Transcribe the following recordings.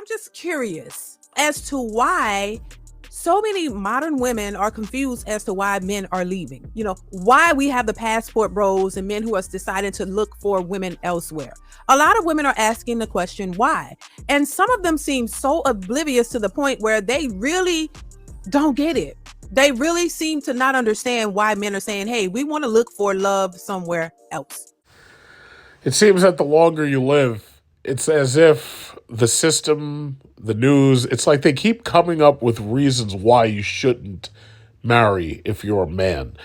I'm just curious as to why so many modern women are confused as to why men are leaving. You know, why we have the passport bros and men who are deciding to look for women elsewhere. A lot of women are asking the question, why? And some of them seem so oblivious to the point where they really don't get it. They really seem to not understand why men are saying, hey, we want to look for love somewhere else. It seems that the longer you live, it's as if the system, the news, it's like they keep coming up with reasons why you shouldn't marry if you're a man.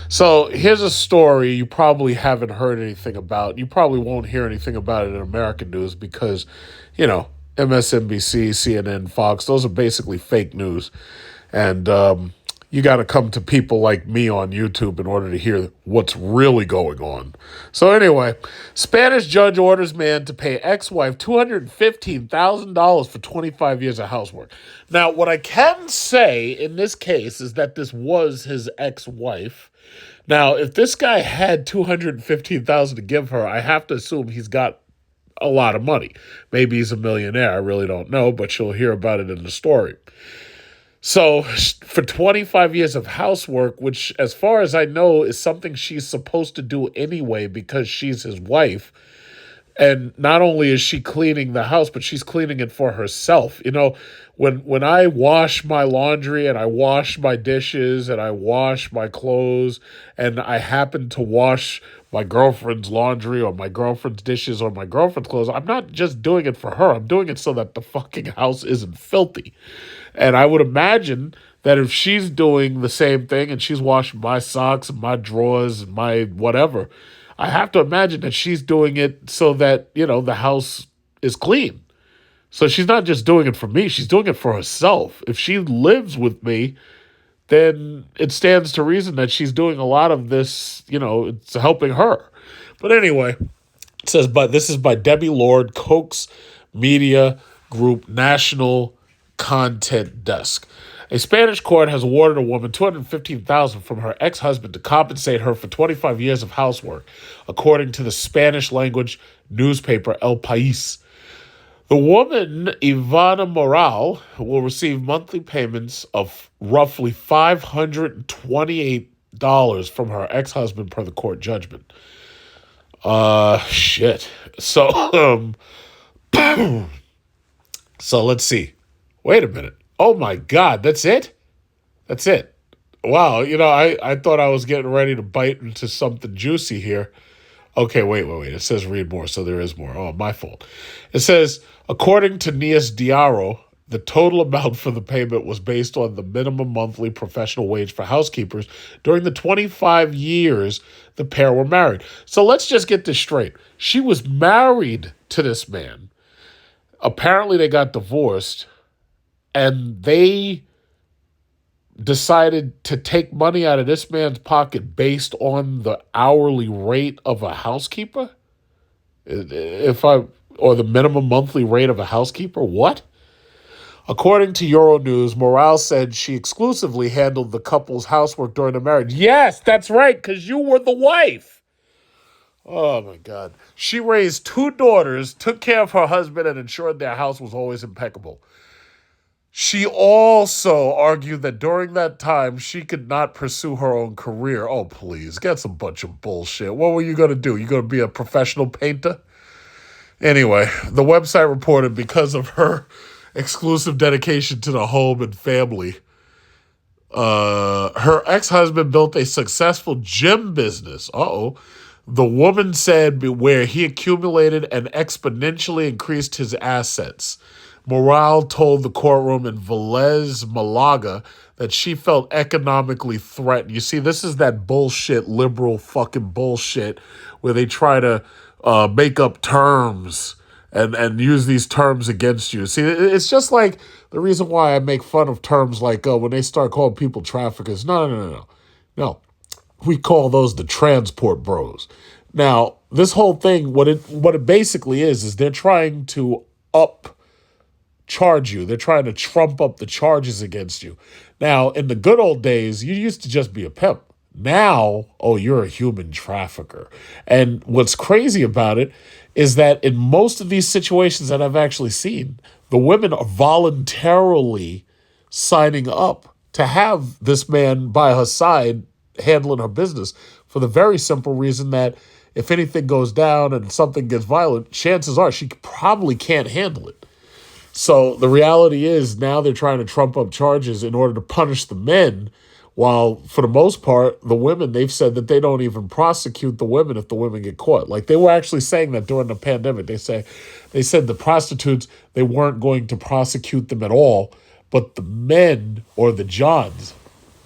So here's a story you probably haven't heard anything about. You probably won't hear anything about it in American news because, MSNBC, CNN, Fox, those are basically fake news. And you got to come to people like me on YouTube in order to hear what's really going on. So anyway, Spanish judge orders man to pay ex-wife $215,000 for 25 years of housework. Now, what I can say in this case is that this was his ex-wife. Now, if this guy had $215,000 to give her, I have to assume he's got a lot of money. Maybe he's a millionaire. I really don't know, but you'll hear about it in the story. So for 25 years of housework, which as far as I know is something she's supposed to do anyway because she's his wife, and not only is she cleaning the house, but she's cleaning it for herself. When I wash my laundry and I wash my dishes and I wash my clothes and I happen to wash my girlfriend's laundry or my girlfriend's dishes or my girlfriend's clothes, I'm not just doing it for her. I'm doing it so that the fucking house isn't filthy. And I would imagine that if she's doing the same thing and she's washing my socks and my drawers and my whatever, I have to imagine that she's doing it so that, the house is clean. So she's not just doing it for me, she's doing it for herself. If she lives with me, then it stands to reason that she's doing a lot of this, it's helping her. But anyway, it says, but this is by Debbie Lord, Coax Media Group National Content Desk. A Spanish court has awarded a woman $215,000 from her ex-husband to compensate her for 25 years of housework, according to the Spanish-language newspaper El País. The woman, Ivana Moral, will receive monthly payments of roughly $528 from her ex-husband per the court judgment. Shit. So, so let's see. Wait a minute. Oh my God, that's it? That's it. Wow, I thought I was getting ready to bite into something juicy here. Okay, wait. It says read more, so there is more. Oh, my fault. It says, according to Nias Diaro, the total amount for the payment was based on the minimum monthly professional wage for housekeepers during the 25 years the pair were married. So let's just get this straight. She was married to this man. Apparently they got divorced. And they decided to take money out of this man's pocket based on the hourly rate of a housekeeper? Or the minimum monthly rate of a housekeeper? What? According to Euronews, Morales said she exclusively handled the couple's housework during the marriage. Yes, that's right, because you were the wife. Oh, my God. She raised 2 daughters, took care of her husband, and ensured their house was always impeccable. She also argued that during that time, she could not pursue her own career. Oh, please, that's a bunch of bullshit. What were you going to do? You going to be a professional painter? Anyway, the website reported because of her exclusive dedication to the home and family, her ex-husband built a successful gym business. The woman said where he accumulated and exponentially increased his assets. Morale told the courtroom in Vélez-Málaga that she felt economically threatened. You see, this is that bullshit, liberal fucking bullshit where they try to make up terms and use these terms against you. See, it's just like the reason why I make fun of terms like when they start calling people traffickers. No. We call those the transport bros. Now, this whole thing, what it basically is they're trying to charge you. They're trying to trump up the charges against you. Now, in the good old days, you used to just be a pimp. Now, you're a human trafficker. And what's crazy about it is that in most of these situations that I've actually seen, The women are voluntarily signing up to have this man by her side handling her business for the very simple reason that if anything goes down and something gets violent, chances are she probably can't handle it. So the reality is now they're trying to trump up charges in order to punish the men, while for the most part, the women, they've said that they don't even prosecute the women if the women get caught. Like they were actually saying that during the pandemic. They said the prostitutes, they weren't going to prosecute them at all, but the men or the Johns,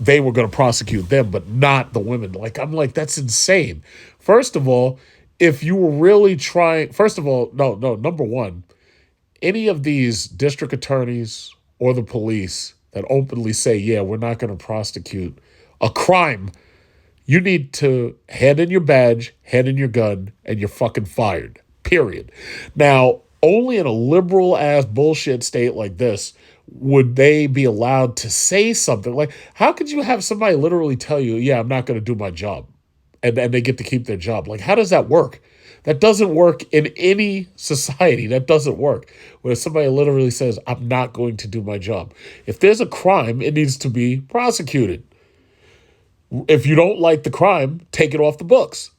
they were going to prosecute them, but not the women. Like, I'm like, that's insane. First of all, if you were really trying, first of all, no, number one, any of these district attorneys or the police that openly say, yeah, we're not going to prosecute a crime, you need to hand in your badge, hand in your gun, and you're fucking fired, period. Now, only in a liberal-ass bullshit state like this would they be allowed to say something. Like, how could you have somebody literally tell you, yeah, I'm not going to do my job, and they get to keep their job? Like, how does that work? That doesn't work in any society. That doesn't work. Where somebody literally says, I'm not going to do my job. If there's a crime, it needs to be prosecuted. If you don't like the crime, take it off the books.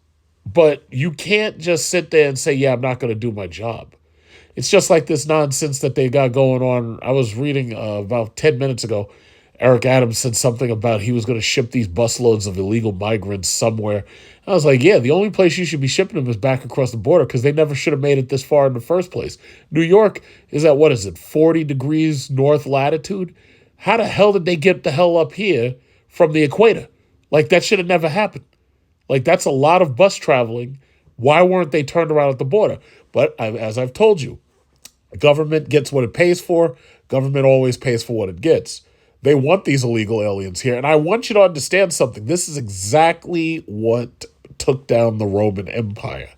But you can't just sit there and say, yeah, I'm not going to do my job. It's just like this nonsense that they got going on. I was reading about 10 minutes ago, Eric Adams said something about he was going to ship these busloads of illegal migrants somewhere. I was like, yeah, the only place you should be shipping them is back across the border because they never should have made it this far in the first place. New York is at, 40 degrees north latitude? How the hell did they get the hell up here from the equator? Like, that should have never happened. Like, that's a lot of bus traveling. Why weren't they turned around at the border? But as I've told you, government gets what it pays for. Government always pays for what it gets. They want these illegal aliens here. And I want you to understand something. This is exactly what took down the Roman Empire.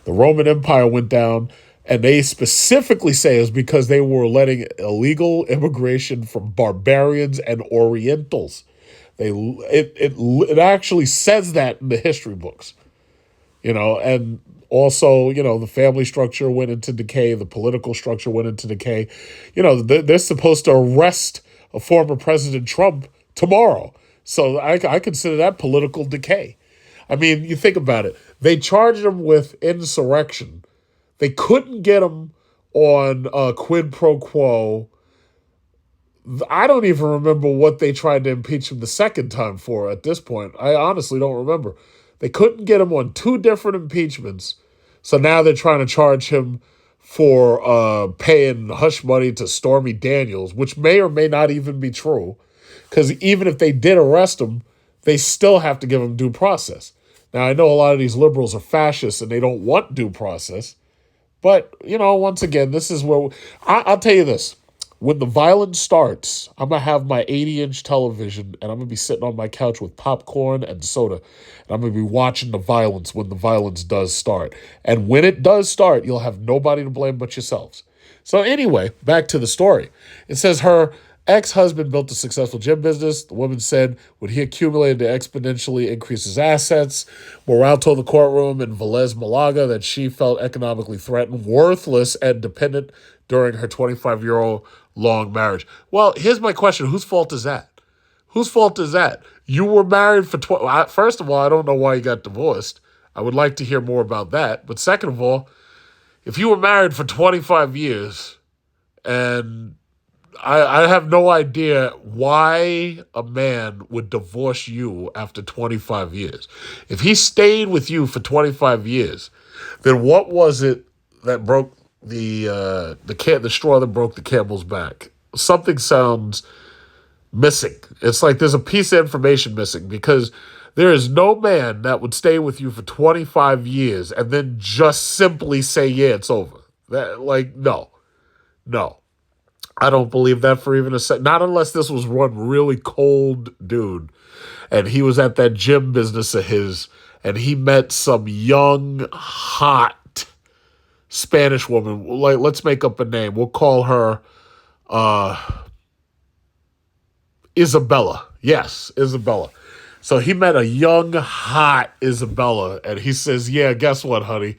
The Roman Empire went down, and they specifically say it was because they were letting illegal immigration from barbarians and Orientals. It actually says that in the history books. And also, the family structure went into decay. The political structure went into decay. They're supposed to arrest a former President Trump tomorrow. So I consider that political decay. I mean, you think about it. They charged him with insurrection. They couldn't get him on quid pro quo. I don't even remember what they tried to impeach him the second time for at this point. I honestly don't remember. They couldn't get him on two different impeachments. So now they're trying to charge him for paying hush money to Stormy Daniels, which may or may not even be true. Because even if they did arrest him, they still have to give him due process. Now, I know a lot of these liberals are fascists and they don't want due process. But, once again, this is where I'll tell you this. When the violence starts, I'm going to have my 80-inch television and I'm going to be sitting on my couch with popcorn and soda. And I'm going to be watching the violence when the violence does start. And when it does start, you'll have nobody to blame but yourselves. So anyway, back to the story. It says her ex-husband built a successful gym business. The woman said when he accumulated to exponentially increase his assets. Morale told the courtroom in Vélez-Málaga that she felt economically threatened, worthless, and dependent during her 25-year-old long marriage. Well, here's my question. Whose fault is that? Whose fault is that? You were married for first of all, I don't know why you got divorced. I would like to hear more about that. But second of all, if you were married for 25 years, and I have no idea why a man would divorce you after 25 years. If he stayed with you for 25 years, then what was it that broke the straw that broke the camel's back? Something sounds missing. It's like there's a piece of information missing, because there is no man that would stay with you for 25 years and then just simply say, yeah, it's over. No. I don't believe that for even a second. Not unless this was one really cold dude and he was at that gym business of his and he met some young, hot Spanish woman. Like, let's make up a name. We'll call her Isabella. Yes, Isabella. So he met a young, hot Isabella, and he says, yeah, guess what, honey?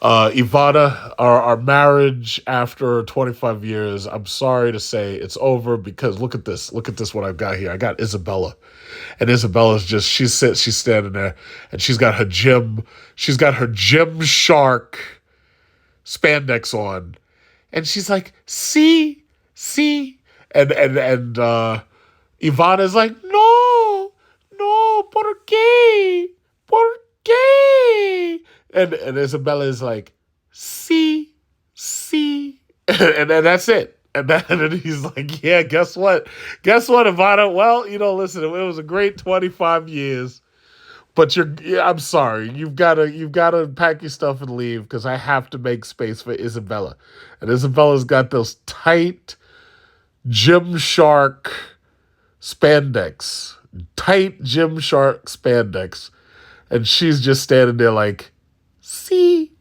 Ivana, our marriage after 25 years, I'm sorry to say it's over because look at this. Look at this, what I've got here. I got Isabella. And Isabella's just, she's standing there and she's got her Gym Shark spandex on. And she's like, see? And Ivana's like, no, ¿por qué? And Isabella is like, see. And then that's it. And then he's like, yeah, guess what, Ivana? Well, listen, it was a great 25 years, but I'm sorry. You've got to pack your stuff and leave because I have to make space for Isabella. And Isabella's got those tight Gymshark spandex. And she's just standing there like, see.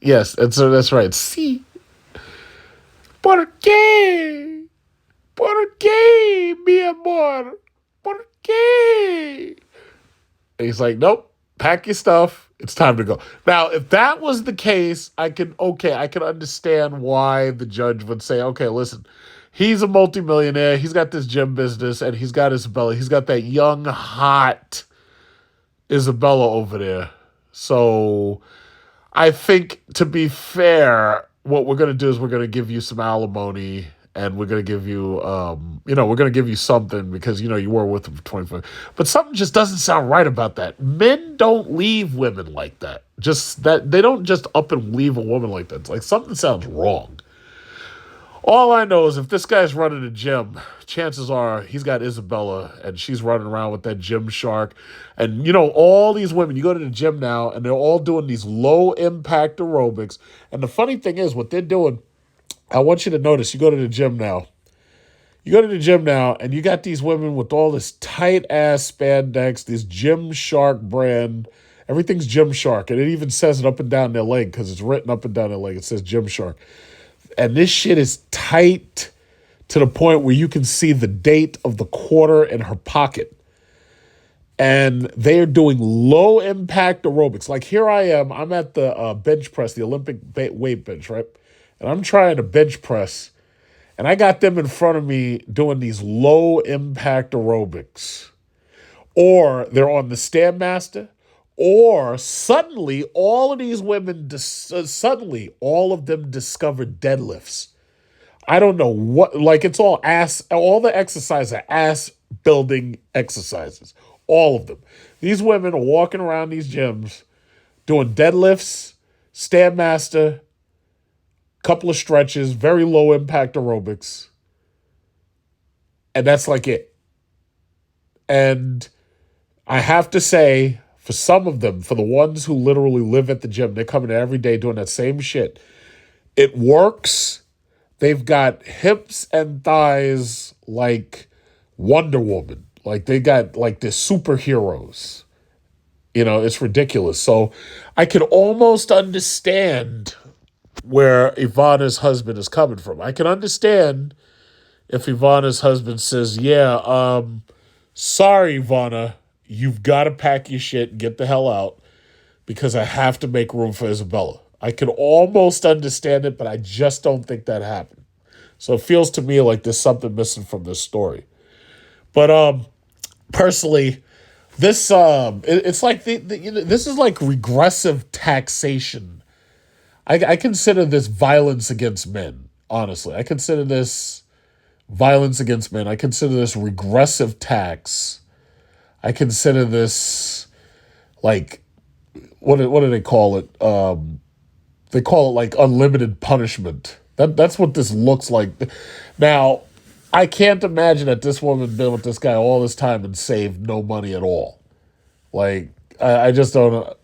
Yes, and so that's right. See. ¿Por qué? ¿Por qué, mi amor? ¿Por qué? And he's like, nope, pack your stuff. It's time to go. Now, if that was the case, I can understand why the judge would say, okay, listen, he's a multimillionaire. He's got this gym business, and he's got Isabella. He's got that young, hot Isabella over there. So I think, to be fair, what we're going to do is we're going to give you some alimony, and we're going to give you, we're going to give you something because, you were with him for 25. But something just doesn't sound right about that. Men don't leave women like that. They don't just up and leave a woman like that. It's like something sounds wrong. All I know is if this guy's running a gym, chances are he's got Isabella and she's running around with that Gym Shark. And, all these women, you go to the gym now and they're all doing these low impact aerobics. And the funny thing is what they're doing, I want you to notice, you go to the gym now and you got these women with all this tight ass spandex, this Gym Shark brand. Everything's Gym Shark. And it even says it up and down their leg because it's written up and down their leg. It says Gym Shark. And this shit is tight to the point where you can see the date of the quarter in her pocket. And they are doing low impact aerobics. Like here I am, I'm at the bench press, the Olympic weight bench, right? And I'm trying to bench press. And I got them in front of me doing these low impact aerobics. Or they're on the Stairmaster. Or suddenly, all of these women, all of them discovered deadlifts. I don't know what, like it's all the exercises are ass building exercises. All of them. These women are walking around these gyms doing deadlifts, Stairmaster, couple of stretches, very low impact aerobics. And that's like it. And I have to say, for some of them, for the ones who literally live at the gym, they're coming every day doing that same shit. It works. They've got hips and thighs like Wonder Woman. Like they got like they're superheroes. It's ridiculous. So I could almost understand where Ivana's husband is coming from. I can understand if Ivana's husband says, yeah, sorry, Ivana, you've got to pack your shit and get the hell out because I have to make room for Isabella. I can almost understand it, but I just don't think that happened. So it feels to me like there's something missing from this story. But personally, this it's like this is like regressive taxation. I consider this violence against men. Honestly, I consider this violence against men. I consider this regressive tax. I consider this like what do they call it? They call it like unlimited punishment. That's what this looks like. Now, I can't imagine that this woman been with this guy all this time and saved no money at all. Like I just don't know.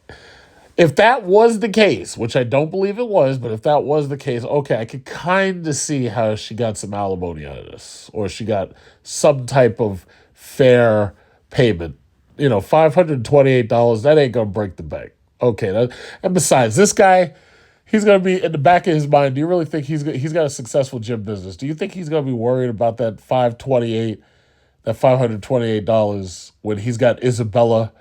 If that was the case, which I don't believe it was, but if that was the case, okay, I could kind of see how she got some alimony out of this, or she got some type of fair payment. $528, that ain't going to break the bank. Okay, and besides, this guy, he's going to be, in the back of his mind, do you really think he's got a successful gym business? Do you think he's going to be worried about that $528 when he's got Isabella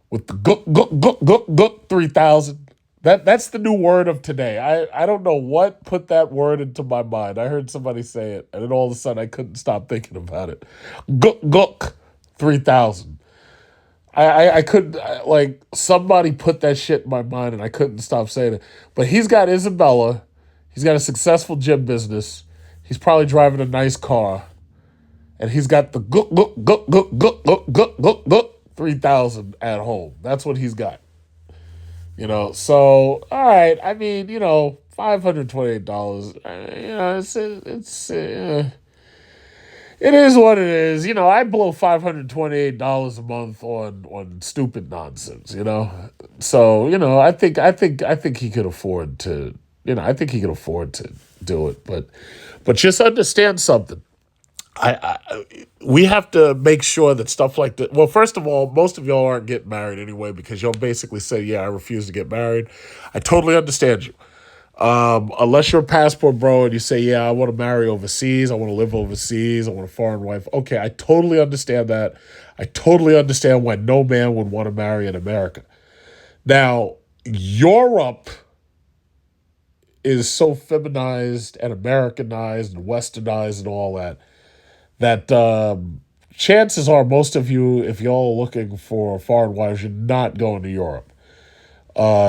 with the gook 3,000? That's the new word of today. I don't know what put that word into my mind. I heard somebody say it, and then all of a sudden I couldn't stop thinking about it. Gook 3000. I couldn't, like, somebody put that shit in my mind, and I couldn't stop saying it. But he's got Isabella. He's got a successful gym business. He's probably driving a nice car. And he's got the gook 3000 at home. That's what he's got. So, all right. I mean, $528. It is what it is. I blow $528 a month on stupid nonsense. So I think he could afford to. I think he could afford to do it. But just understand something. We have to make sure that stuff like that. Well, first of all, most of y'all aren't getting married anyway because y'all basically say, "Yeah, I refuse to get married." I totally understand you. Unless you're a passport bro and you say, "Yeah, I want to marry overseas. I want to live overseas. I want a foreign wife." Okay, I totally understand that. I totally understand why no man would want to marry in America. Now, Europe is so feminized and Americanized and westernized and all that chances are most of you, if y'all are looking for foreign wives, you're not going to Europe.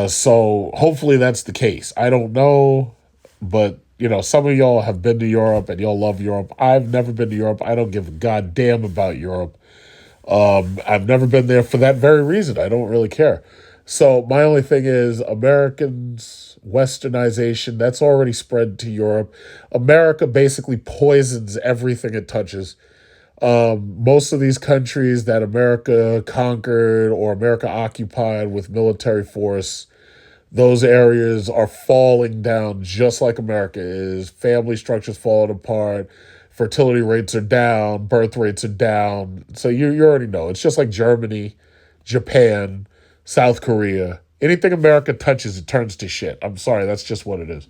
So hopefully that's the case. I don't know, but some of y'all have been to Europe and y'all love Europe. I've never been to Europe. I don't give a goddamn about Europe. I've never been there for that very reason. I don't really care. So my only thing is Americans, westernization, that's already spread to Europe. America basically poisons everything it touches. Most of these countries that America conquered or America occupied with military force, those areas are falling down just like America is. Family structures falling apart. Fertility rates are down. Birth rates are down. So you already know. It's just like Germany, Japan, South Korea. Anything America touches, it turns to shit. I'm sorry, that's just what it is.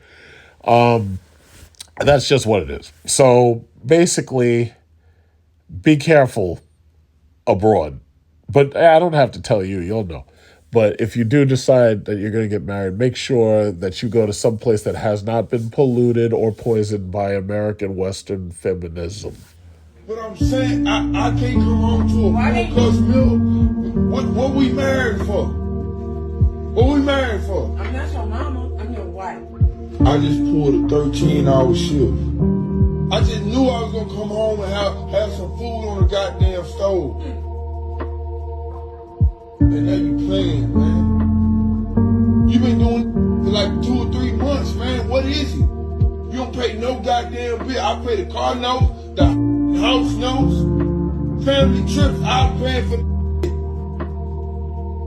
That's just what it is. So basically, be careful abroad. But I don't have to tell you, you'll know. But if you do decide that you're going to get married, make sure that you go to some place that has not been polluted or poisoned by American Western feminism. But I'm saying, I can't come home to a full-course meal. What we married for? What we married for? I'm not your mama. I'm your wife. I just pulled a 13-hour shift. I just knew I was going to come home and have some food on the goddamn stove. And now you playing, man. You been doing it for like 2 or 3 months, man. What is it? You don't pay no goddamn bill. I pay the car notes, the house notes, family trips. I pay for.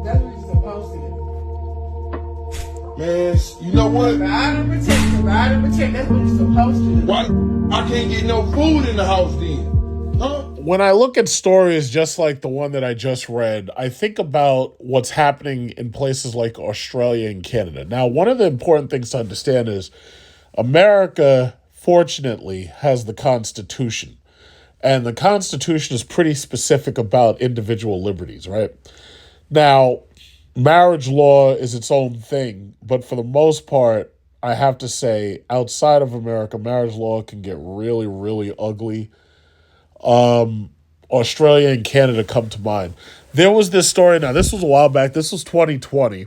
That's what you're supposed to do. Man, you know what? Provide and protect. Provide and protect. That's what you're supposed to do. Why I can't get no food in the house then? Huh? When I look at stories just like the one that I just read, I think about what's happening in places like Australia and Canada. Now, one of the important things to understand is America, fortunately, has the Constitution. And the Constitution is pretty specific about individual liberties, right? Now, marriage law is its own thing, but for the most part, I have to say, outside of America, marriage law can get really, really ugly. Australia and Canada come to mind. There was this story, now this was a while back, this was 2020.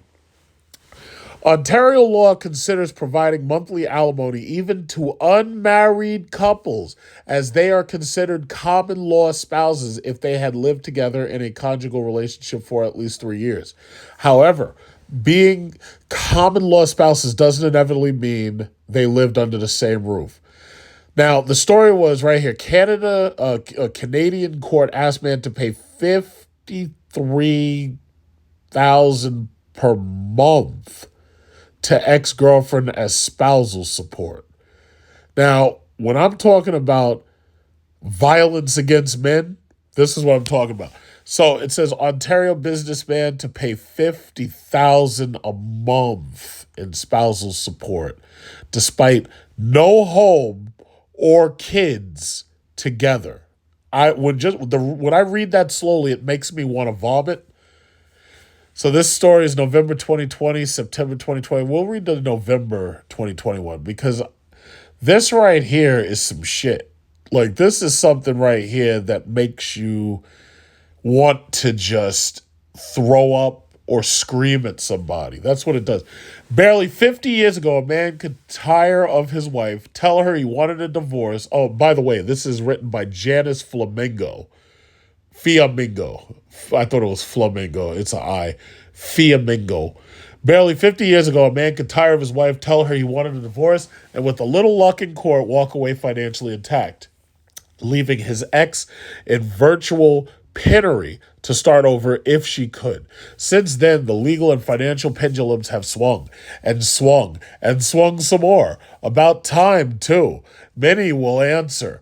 Ontario law considers providing monthly alimony even to unmarried couples, as they are considered common law spouses if they had lived together in a conjugal relationship for at least 3 years. However, being common law spouses doesn't inevitably mean they lived under the same roof. Now, the story was right here. A Canadian court asked man to pay $53,000 per month to ex-girlfriend as spousal support. Now, when I'm talking about violence against men, this is what I'm talking about. So it says Ontario businessman to pay $50,000 a month in spousal support, despite no home or kids together. When I read that slowly, it makes me want to vomit. So this story is November 2020, September 2020. We'll read the November 2021 because this right here is some shit. Like, this is something right here that makes you want to just throw up or scream at somebody. That's what it does. Barely 50 years ago, a man could tire of his wife, tell her he wanted a divorce. Oh, by the way, this is written by Janice Flamingo. Fiamingo. I thought it was Flamingo. It's an I. Fiamingo. Barely 50 years ago, a man could tire of his wife, tell her he wanted a divorce, and with a little luck in court, walk away financially intact, leaving his ex in virtual penury to start over if she could. Since then, the legal and financial pendulums have swung and swung and swung some more. About time, too. Many will answer.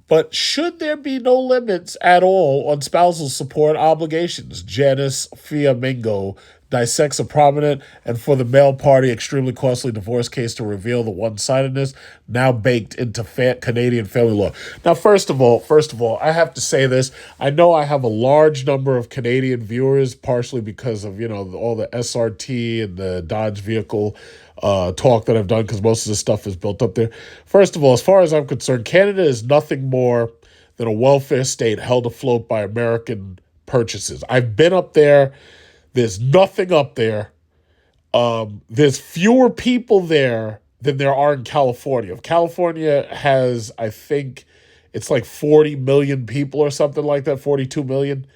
But should there be no limits at all on spousal support obligations? Janice Fiamingo dissects a prominent and for the male party extremely costly divorce case to reveal the one-sidedness now baked into Canadian family law. Now, first of all, I have to say this. I know I have a large number of Canadian viewers, partially because of, all the SRT and the Dodge vehicle talk that I've done, because most of the stuff is built up there. First of all, as far as I'm concerned, Canada is nothing more than a welfare state held afloat by American purchases. I've been up there. There's nothing up there. There's fewer people there than there are in California. California has, I think, it's like 40 million people or something like that, 42 million.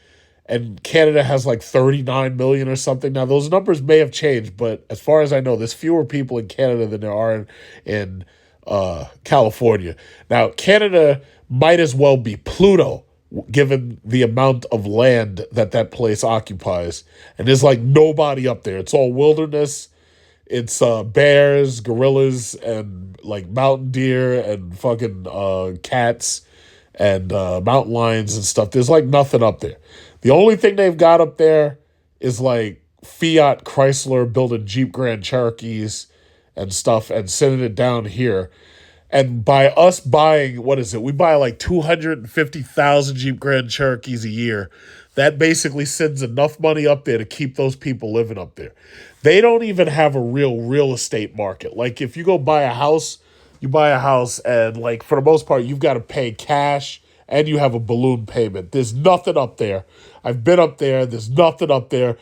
And Canada has like 39 million or something. Now, those numbers may have changed, but as far as I know, there's fewer people in Canada than there are in California. Now, Canada might as well be Pluto, given the amount of land that place occupies. And there's like nobody up there. It's all wilderness. It's bears, gorillas, and like mountain deer and fucking cats and mountain lions and stuff. There's like nothing up there. The only thing they've got up there is like Fiat Chrysler building Jeep Grand Cherokees and stuff and sending it down here. And by us buying, we buy like 250,000 Jeep Grand Cherokees a year. That basically sends enough money up there to keep those people living up there. They don't even have a real estate market. Like, if you go buy a house, you buy a house and, like, for the most part, you've got to pay cash and you have a balloon payment. There's nothing up there. I've been up there. There's nothing up there.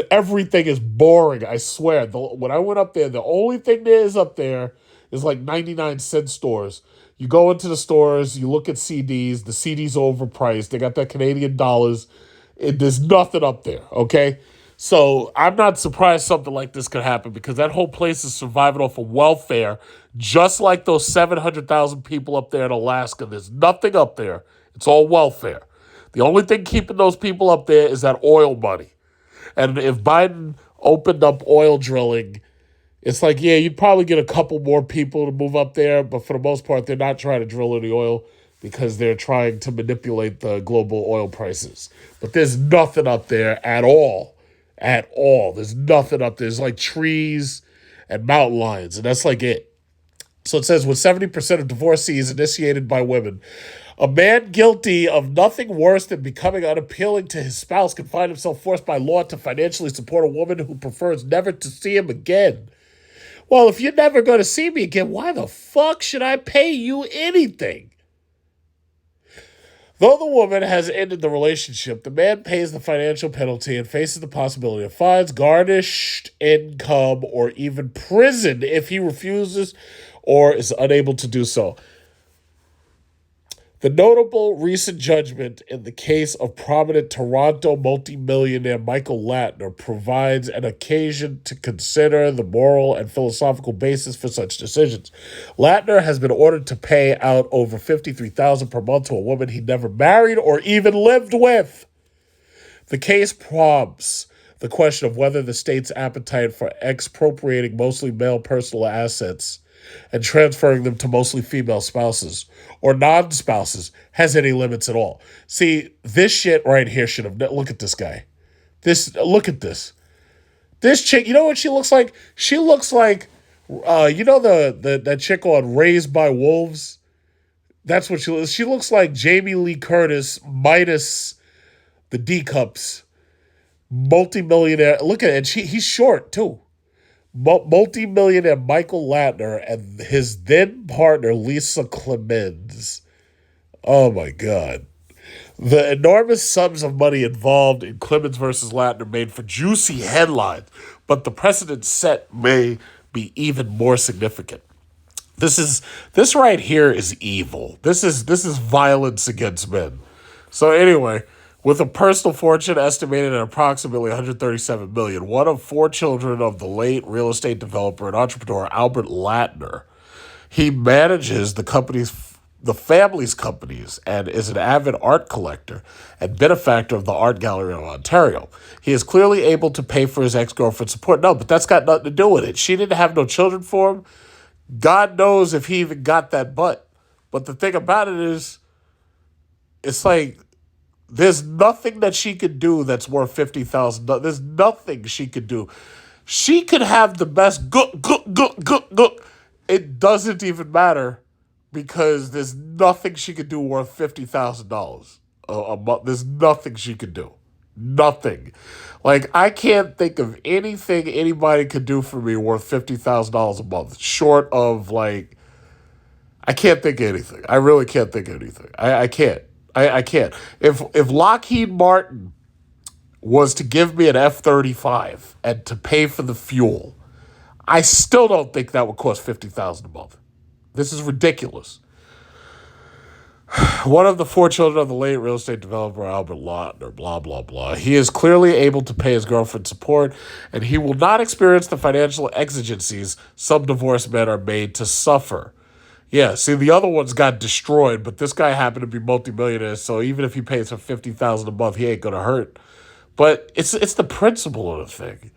Everything is boring, I swear. When I went up there, the only thing there is up there is like 99-cent stores. You go into the stores, you look at CDs. The CDs are overpriced. They got that Canadian dollars. There's nothing up there, okay? So I'm not surprised something like this could happen, because that whole place is surviving off of welfare, just like those 700,000 people up there in Alaska. There's nothing up there. It's all welfare. The only thing keeping those people up there is that oil money. And if Biden opened up oil drilling, it's like, yeah, you'd probably get a couple more people to move up there, but for the most part, they're not trying to drill any oil because they're trying to manipulate the global oil prices. But there's nothing up there at all. At all. There's nothing up there. There's like trees and mountain lions, and that's like it. So it says, with 70% of divorcees initiated by women, a man guilty of nothing worse than becoming unappealing to his spouse can find himself forced by law to financially support a woman who prefers never to see him again. Well, if you're never going to see me again, why the fuck should I pay you anything? Though the woman has ended the relationship, the man pays the financial penalty and faces the possibility of fines, garnished income, or even prison if he refuses or is unable to do so. The notable recent judgment in the case of prominent Toronto multimillionaire Michael Latner provides an occasion to consider the moral and philosophical basis for such decisions. Latner has been ordered to pay out over $53,000 per month to a woman he never married or even lived with. The case prompts the question of whether the state's appetite for expropriating mostly male personal assets and transferring them to mostly female spouses or non-spouses has any limits at all. See, this shit right here should have... Look at this guy. Look at this. This chick, you know what she looks like? She looks like, that chick on Raised by Wolves? That's what she looks. She looks like Jamie Lee Curtis minus the D-cups. multimillionaire. Look at it. He's short too. Multimillionaire Michael Latner and his then partner Lisa Clemens. Oh my God. The enormous sums of money involved in Clemens versus Latner made for juicy headlines, but the precedent set may be even more significant. This right here is evil. This is violence against men. So anyway, with a personal fortune estimated at approximately $137 million, one of four children of the late real estate developer and entrepreneur Albert Latner, he manages the family's companies and is an avid art collector and benefactor of the Art Gallery of Ontario. He is clearly able to pay for his ex-girlfriend's support. No, but that's got nothing to do with it. She didn't have no children for him. God knows if he even got that butt. But the thing about it is, it's like, there's nothing that she could do that's worth $50,000. There's nothing she could do. She could have the best It doesn't even matter because there's nothing she could do worth $50,000 a month. There's nothing she could do. Nothing. Like, I can't think of anything anybody could do for me worth $50,000 a month. Short of, like, I can't think of anything. I really can't think of anything. I can't. I can't. If Lockheed Martin was to give me an F-35 and to pay for the fuel, I still don't think that would cost $50,000 a month. This is ridiculous. One of the four children of the late real estate developer Albert Latner, blah, blah, blah. He is clearly able to pay his girlfriend's support, and he will not experience the financial exigencies some divorced men are made to suffer. Yeah, see, the other ones got destroyed, but this guy happened to be multimillionaire, so even if he pays for $50,000 a month, he ain't gonna hurt. But it's the principle of the thing.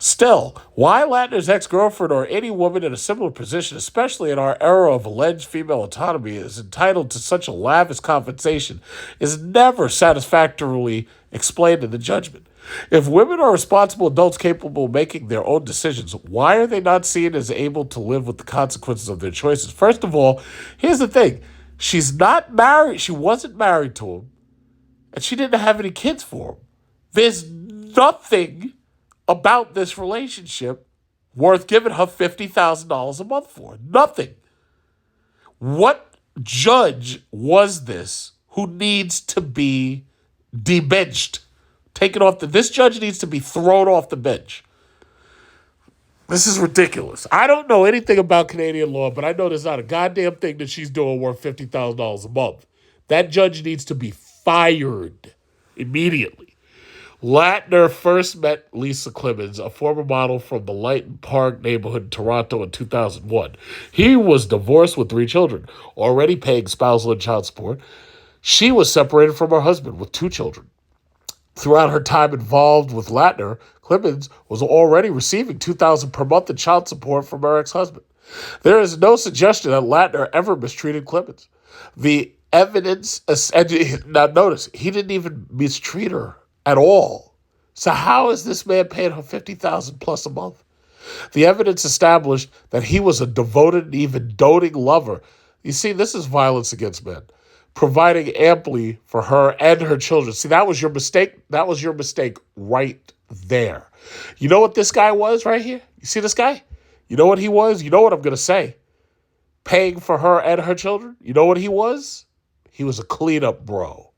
Still, why Latner's ex-girlfriend or any woman in a similar position, especially in our era of alleged female autonomy, is entitled to such a lavish compensation is never satisfactorily explained in the judgment. If women are responsible adults capable of making their own decisions, why are they not seen as able to live with the consequences of their choices? First of all, here's the thing. She's not married. She wasn't married to him, and she didn't have any kids for him. There's nothing about this relationship worth giving her $50,000 a month for. Nothing. What judge was this who needs to be debenched? Taken off this judge needs to be thrown off the bench. This is ridiculous. I don't know anything about Canadian law, but I know there's not a goddamn thing that she's doing worth $50,000 a month. That judge needs to be fired immediately. Latner first met Lisa Clemens, a former model from the Leighton Park neighborhood in Toronto in 2001. He was divorced with 3 children, already paying spousal and child support. She was separated from her husband with 2 children. Throughout her time involved with Latner, Clemens was already receiving $2,000 per month in child support from her ex-husband. There is no suggestion that Latner ever mistreated Clemens. The evidence, now notice, he didn't even mistreat her at all. So how is this man paying her $50,000 plus a month? The evidence established that he was a devoted and even doting lover. You see, this is violence against men. Providing amply for her and her children. See, that was your mistake. That was your mistake right there. You know what this guy was right here? You see this guy? You know what he was? You know what I'm going to say? Paying for her and her children? You know what he was? He was a cleanup bro.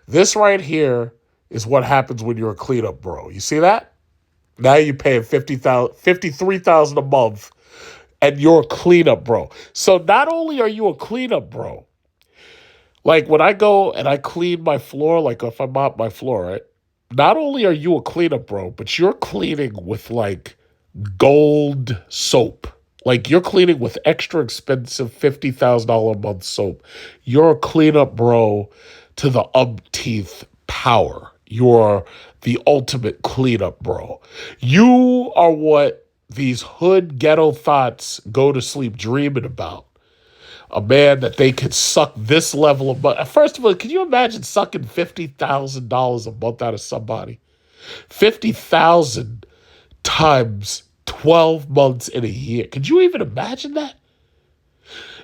This right here is what happens when you're a cleanup bro. You see that? Now you're paying $53,000 a month and you're a cleanup bro. So not only are you a cleanup bro, like when I go and I clean my floor, like if I mop my floor, right? Not only are you a cleanup bro, but you're cleaning with like gold soap. Like you're cleaning with extra expensive $50,000 a month soap. You're a cleanup bro to the umpteenth power. You're the ultimate cleanup bro. You are what these hood ghetto thoughts go to sleep dreaming about. A man that they could suck this level of money. First of all, can you imagine sucking $50,000 a month out of somebody? 50,000 times 12 months in a year. Could you even imagine that?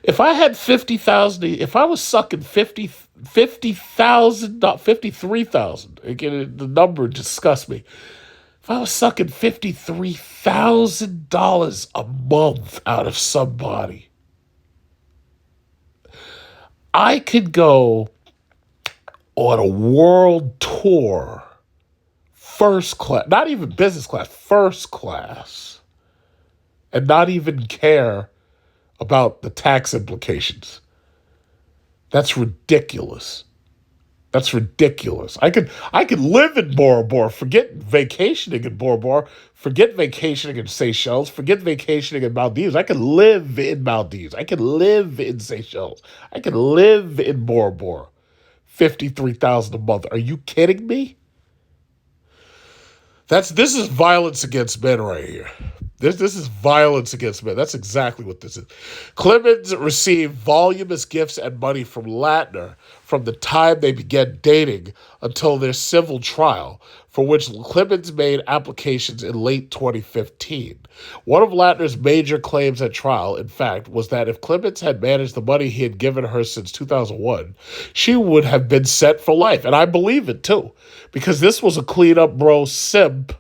If I had 50,000, if I was sucking 50,000, not 53,000, again, the number disgusts me. If I was sucking $53,000 a month out of somebody, I could go on a world tour, first class, not even business class, first class, and not even care about the tax implications. That's ridiculous. That's ridiculous. I could live in Bora Bora. Forget vacationing in Bora Bora. Forget vacationing in Seychelles. Forget vacationing in Maldives. I could live in Maldives. I could live in Seychelles. I could live in Bora Bora. 53,000 a month. Are you kidding me? This is violence against men right here. This is violence against men. That's exactly what this is. Clemens received voluminous gifts and money from Latner from the time they began dating until their civil trial, for which Clemens made applications in late 2015. One of Latner's major claims at trial, in fact, was that if Clemens had managed the money he had given her since 2001, she would have been set for life. And I believe it, too, because this was a clean-up bro simp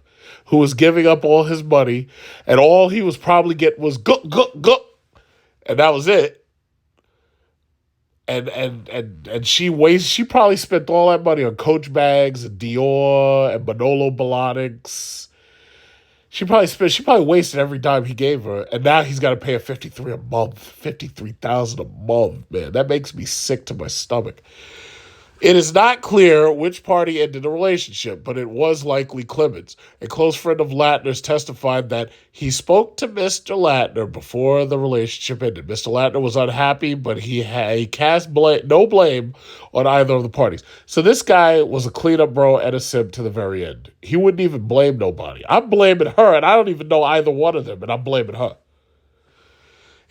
who was giving up all his money, and all he was probably getting was go, and that was it. And she probably spent all that money on Coach bags and Dior and Manolo Blahniks. She probably wasted every dime he gave her, and now he's got to pay her $53,000 a month, man. That makes me sick to my stomach. It is not clear which party ended the relationship, but it was likely Clemens. A close friend of Latner's testified that he spoke to Mr. Latner before the relationship ended. Mr. Latner was unhappy, but he cast no blame on either of the parties. So this guy was a cleanup bro and a simp to the very end. He wouldn't even blame nobody. I'm blaming her, and I don't even know either one of them, and I'm blaming her.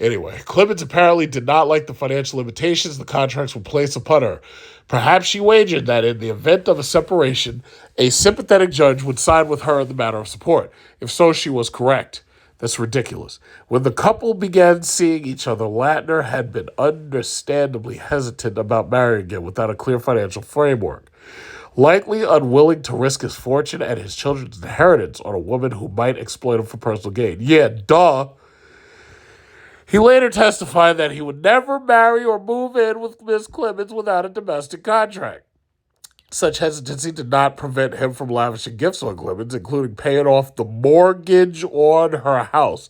Anyway, Clemens apparently did not like the financial limitations the contracts would place upon her. Perhaps she wagered that in the event of a separation, a sympathetic judge would side with her in the matter of support. If so, she was correct. That's ridiculous. When the couple began seeing each other, Latner had been understandably hesitant about marrying again without a clear financial framework. Likely unwilling to risk his fortune and his children's inheritance on a woman who might exploit him for personal gain. Yeah, duh. He later testified that he would never marry or move in with Miss Clemens without a domestic contract. Such hesitancy did not prevent him from lavishing gifts on Clemens, including paying off the mortgage on her house.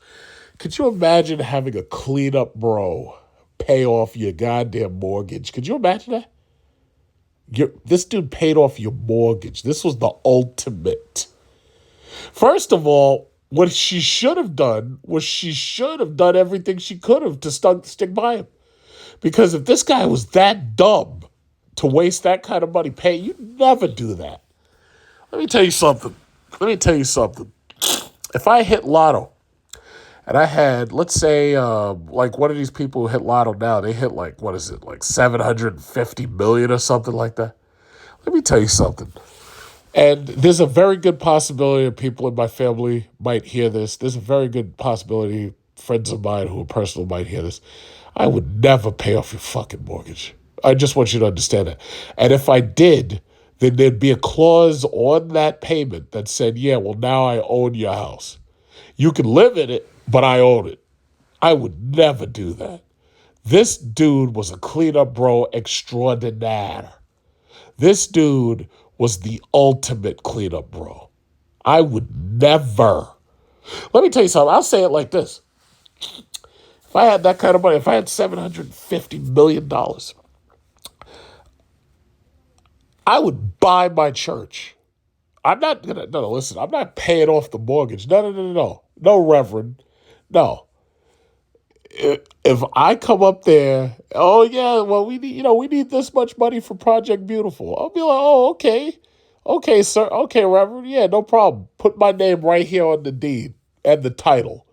Could you imagine having a clean-up bro pay off your goddamn mortgage? Could you imagine that? This dude paid off your mortgage. This was the ultimate. First of all, what she should have done was she should have done everything she could have to stick by him. Because if this guy was that dumb to waste that kind of money paying, you'd never do that. Let me tell you something. If I hit lotto and I had, let's say, like one of these people who hit lotto now, they hit like, what is it, like 750 million or something like that. Let me tell you something. And there's a very good possibility that people in my family might hear this. There's a very good possibility friends of mine who are personal might hear this. I would never pay off your fucking mortgage. I just want you to understand that. And if I did, then there'd be a clause on that payment that said, yeah, well, now I own your house. You can live in it, but I own it. I would never do that. This dude was a cleanup bro extraordinaire. This dude was the ultimate cleanup bro. I would never. Let me tell you something. I'll say it like this. If I had that kind of money, if I had $750 million, I would buy my church. I'm not going to, no, listen, I'm not paying off the mortgage. No. No, Reverend. No. If I come up there, oh yeah, well we need this much money for Project Beautiful. I'll be like, oh okay, sir, okay, Reverend, yeah, no problem. Put my name right here on the deed and the title,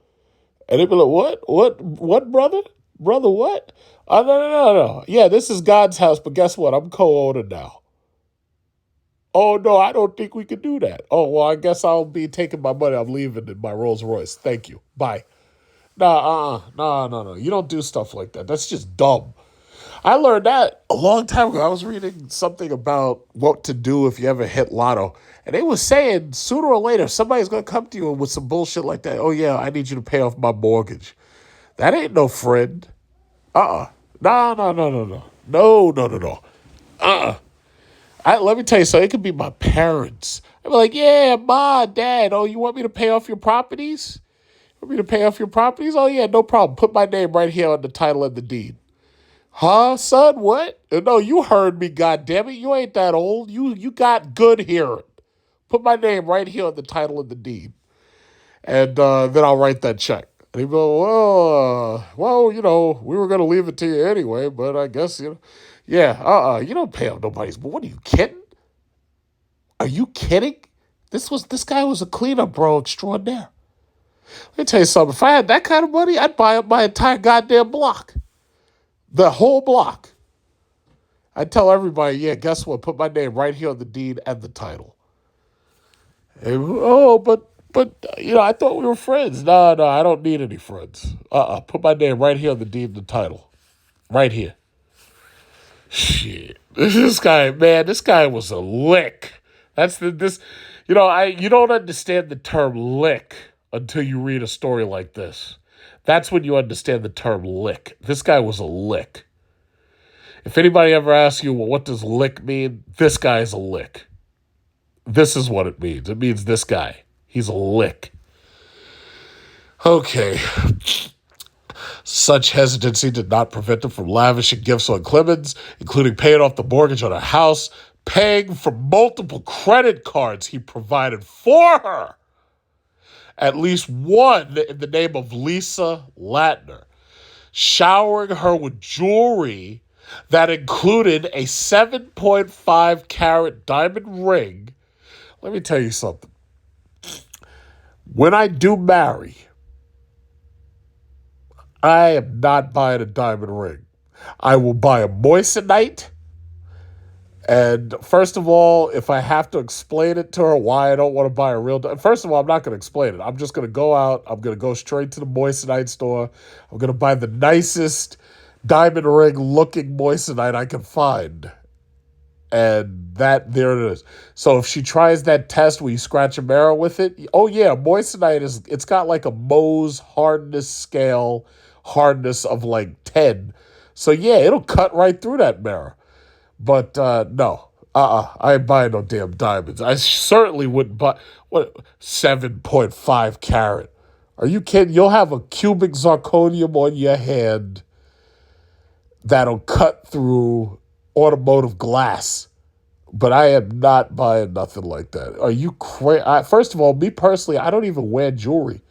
and they'd be like, what, brother, what? No. Yeah, this is God's house, but guess what? I'm co-owner now. Oh no, I don't think we could do that. Oh well, I guess I'll be taking my money. I'm leaving in my Rolls Royce. Thank you. Bye. No. You don't do stuff like that. That's just dumb. I learned that a long time ago. I was reading something about what to do if you ever hit lotto. And they were saying sooner or later, somebody's going to come to you with some bullshit like that. Oh, yeah, I need you to pay off my mortgage. That ain't no friend. No. Let me tell you something. It could be my parents. I'm like, yeah, Ma, Dad. Oh, you want me to pay off your properties? Want me to pay off your properties? Oh, yeah, no problem. Put my name right here on the title and the deed. Huh, son? What? No, you heard me, goddammit. You ain't that old. You got good hearing. Put my name right here on the title and the deed. And then I'll write that check. And he'd go, well, you know, we were going to leave it to you anyway, but I guess, you know. Yeah, you don't pay off nobody's. But what, are you kidding? Are you kidding? This guy was a cleanup bro extraordinaire. Let me tell you something. If I had that kind of money, I'd buy up my entire goddamn block. The whole block. I'd tell everybody, yeah, guess what? Put my name right here on the deed and the title. And, but you know, I thought we were friends. No, I don't need any friends. Put my name right here on the deed and the title. Right here. Shit. This guy was a lick. You don't understand the term lick until you read a story like this. That's when you understand the term lick. This guy was a lick. If anybody ever asks you, well, what does lick mean? This guy is a lick. This is what it means. It means this guy. He's a lick. Okay. Such hesitancy did not prevent him from lavishing gifts on Clemens, including paying off the mortgage on her house, paying for multiple credit cards he provided for her. At least one in the name of Lisa Latner, showering her with jewelry that included a 7.5 carat diamond ring. Let me tell you something. When I do marry, I am not buying a diamond ring. I will buy a moissanite. And first of all, if I have to explain it to her why I don't want to buy a real diamond, first of all, I'm not going to explain it. I'm just going to go out. I'm going to go straight to the moissanite store. I'm going to buy the nicest diamond ring looking moissanite I can find. And there it is. So if she tries that test where you scratch a mirror with it, oh yeah, moissanite it's got like a Mohs hardness of like 10. So yeah, it'll cut right through that mirror. But no, I ain't buying no damn diamonds. I certainly wouldn't buy 7.5 carat. Are you kidding? You'll have a cubic zirconium on your hand that'll cut through automotive glass. But I am not buying nothing like that. Are you crazy? First of all, me personally, I don't even wear jewelry.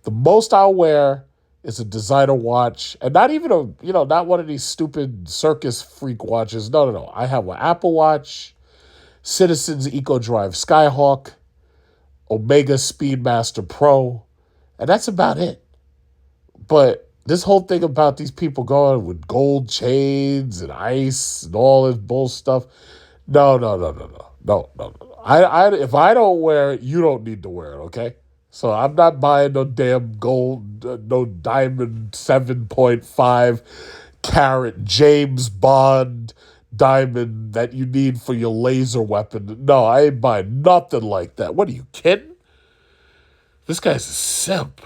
The most I'll wear is a designer watch, and not even not one of these stupid circus freak watches. No. I have an Apple Watch, Citizens EcoDrive Skyhawk, Omega Speedmaster Pro, and that's about it. But this whole thing about these people going with gold chains and ice and all this bull stuff, no. If I don't wear it, you don't need to wear it, okay? So I'm not buying no damn gold, no diamond 7.5 carat James Bond diamond that you need for your laser weapon. No, I ain't buying nothing like that. What are you kidding? This guy's a simp.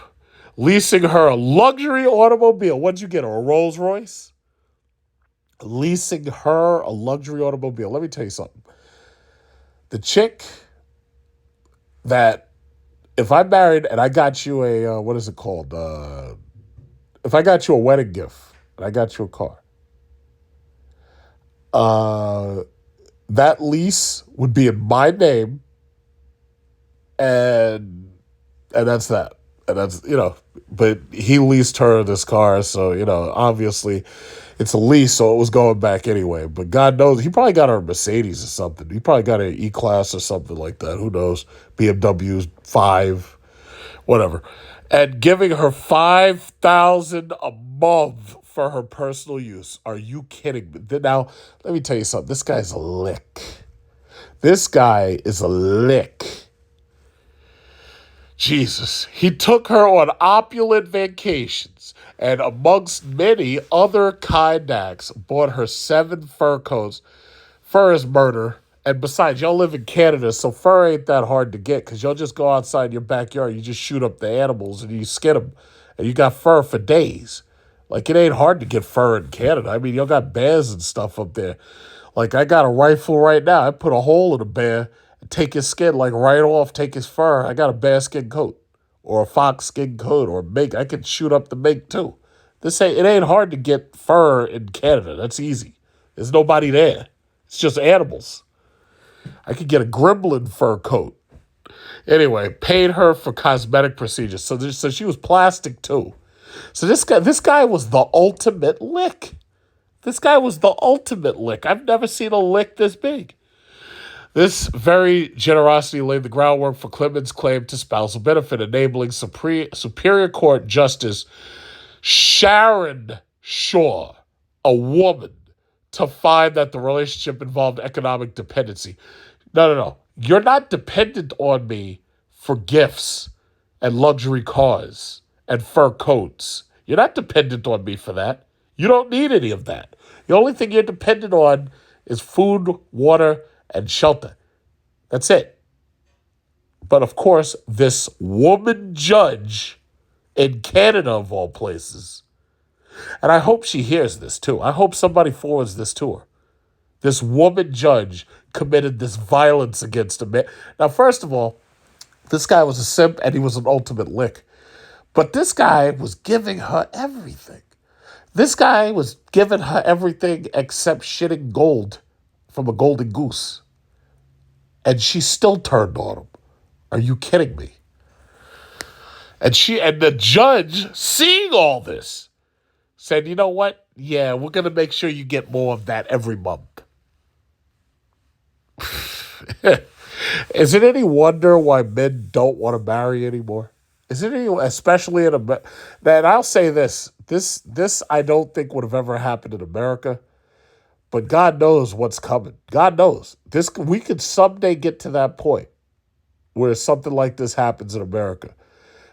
Leasing her a luxury automobile. What'd you get her, a Rolls Royce? Leasing her a luxury automobile. Let me tell you something. The chick that, if I married and I got you a, what is it called? If I got you a wedding gift and I got you a car, that lease would be in my name, and that's that. And that's, but he leased her this car, so, obviously it's a lease, so it was going back anyway. But God knows, he probably got her a Mercedes or something. He probably got an E-Class or something like that. Who knows? BMW 5, whatever. And giving her $5,000 a month for her personal use. Are you kidding me? Now, let me tell you something. This guy's a lick. This guy is a lick. Jesus. He took her on opulent vacations and amongst many other kind acts, bought her 7 fur coats. Fur is murder. And besides, y'all live in Canada, so fur ain't that hard to get because y'all just go outside your backyard, you just shoot up the animals and you skin them. And you got fur for days. Like, it ain't hard to get fur in Canada. I mean, y'all got bears and stuff up there. Like, I got a rifle right now. I put a hole in a bear and take his skin, like, right off, take his fur. I got a bear skin coat or a fox skin coat or a mink. I can shoot up the mink, too. It ain't hard to get fur in Canada. That's easy. There's nobody there. It's just animals. I could get a gremlin fur coat. Anyway, paid her for cosmetic procedures. So she was plastic, too. So this guy was the ultimate lick. This guy was the ultimate lick. I've never seen a lick this big. This very generosity laid the groundwork for Clinton's claim to spousal benefit, enabling Superior Court Justice Sharon Shaw, a woman, to find that the relationship involved economic dependency. No. You're not dependent on me for gifts and luxury cars and fur coats. You're not dependent on me for that. You don't need any of that. The only thing you're dependent on is food, water, and shelter. That's it. But of course, this woman judge in Canada, of all places, and I hope she hears this too. I hope somebody forwards this to her. This woman judge committed this violence against a man. Now, first of all, this guy was a simp and he was an ultimate lick. But this guy was giving her everything. This guy was giving her everything except shitting gold from a golden goose. And she still turned on him. Are you kidding me? And the judge, seeing all this, said, you know what? Yeah, we're going to make sure you get more of that every month. Is it any wonder why men don't want to marry anymore? Is it any, especially in America? And I'll say this I don't think would have ever happened in America, but God knows what's coming. God knows. We could someday get to that point where something like this happens in America.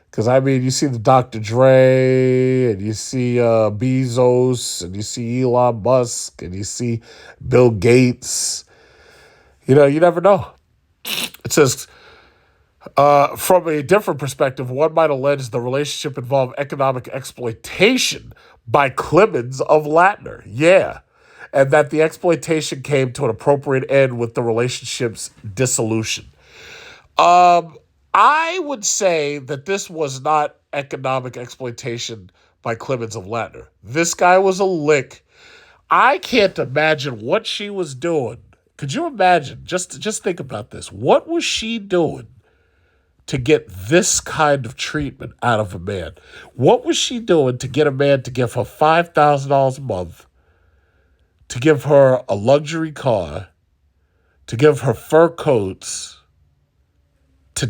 Because, I mean, you see the Dr. Dre, and you see Bezos, and you see Elon Musk, and you see Bill Gates. You know, you never know. It says, from a different perspective, one might allege the relationship involved economic exploitation by Clemens of Latner. Yeah. And that the exploitation came to an appropriate end with the relationship's dissolution. I would say that this was not economic exploitation by Clemens of Latner. This guy was a lick. I can't imagine what she was doing. Could you imagine? Just think about this. What was she doing to get this kind of treatment out of a man? What was she doing to get a man to give her $5,000 a month, to give her a luxury car, to give her fur coats, to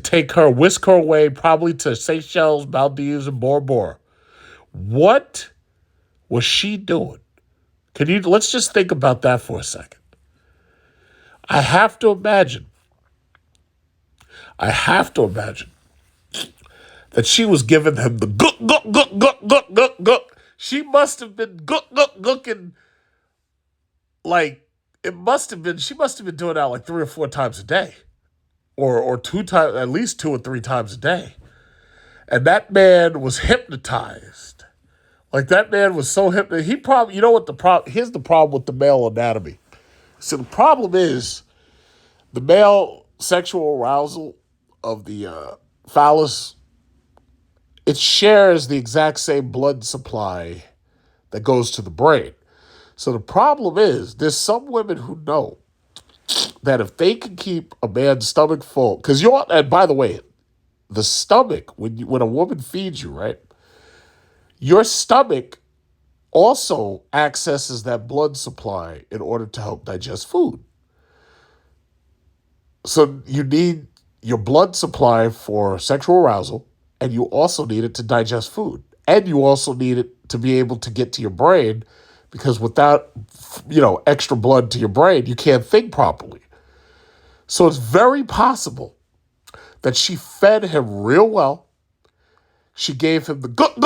whisk her away probably to Seychelles, Maldives, and Bora Bora? What was she doing? Let's just think about that for a second. I have to imagine that she was giving him the gook. She must have been gooking like, she must have been doing that like 3 or 4 times a day. Or 2 times, at least 2 or 3 times a day. And that man was hypnotized. Like, that man was so hypnotized. He probably, you know what here's the problem with the male anatomy. So the problem is the male sexual arousal of the phallus, it shares the exact same blood supply that goes to the brain. So the problem is there's some women who know that if they can keep a man's stomach full, and by the way, the stomach, when a woman feeds you, right, your stomach also accesses that blood supply in order to help digest food. So you need your blood supply for sexual arousal, and you also need it to digest food. And you also need it to be able to get to your brain, because without, extra blood to your brain, you can't think properly. So it's very possible that she fed him real well. She gave him the gut,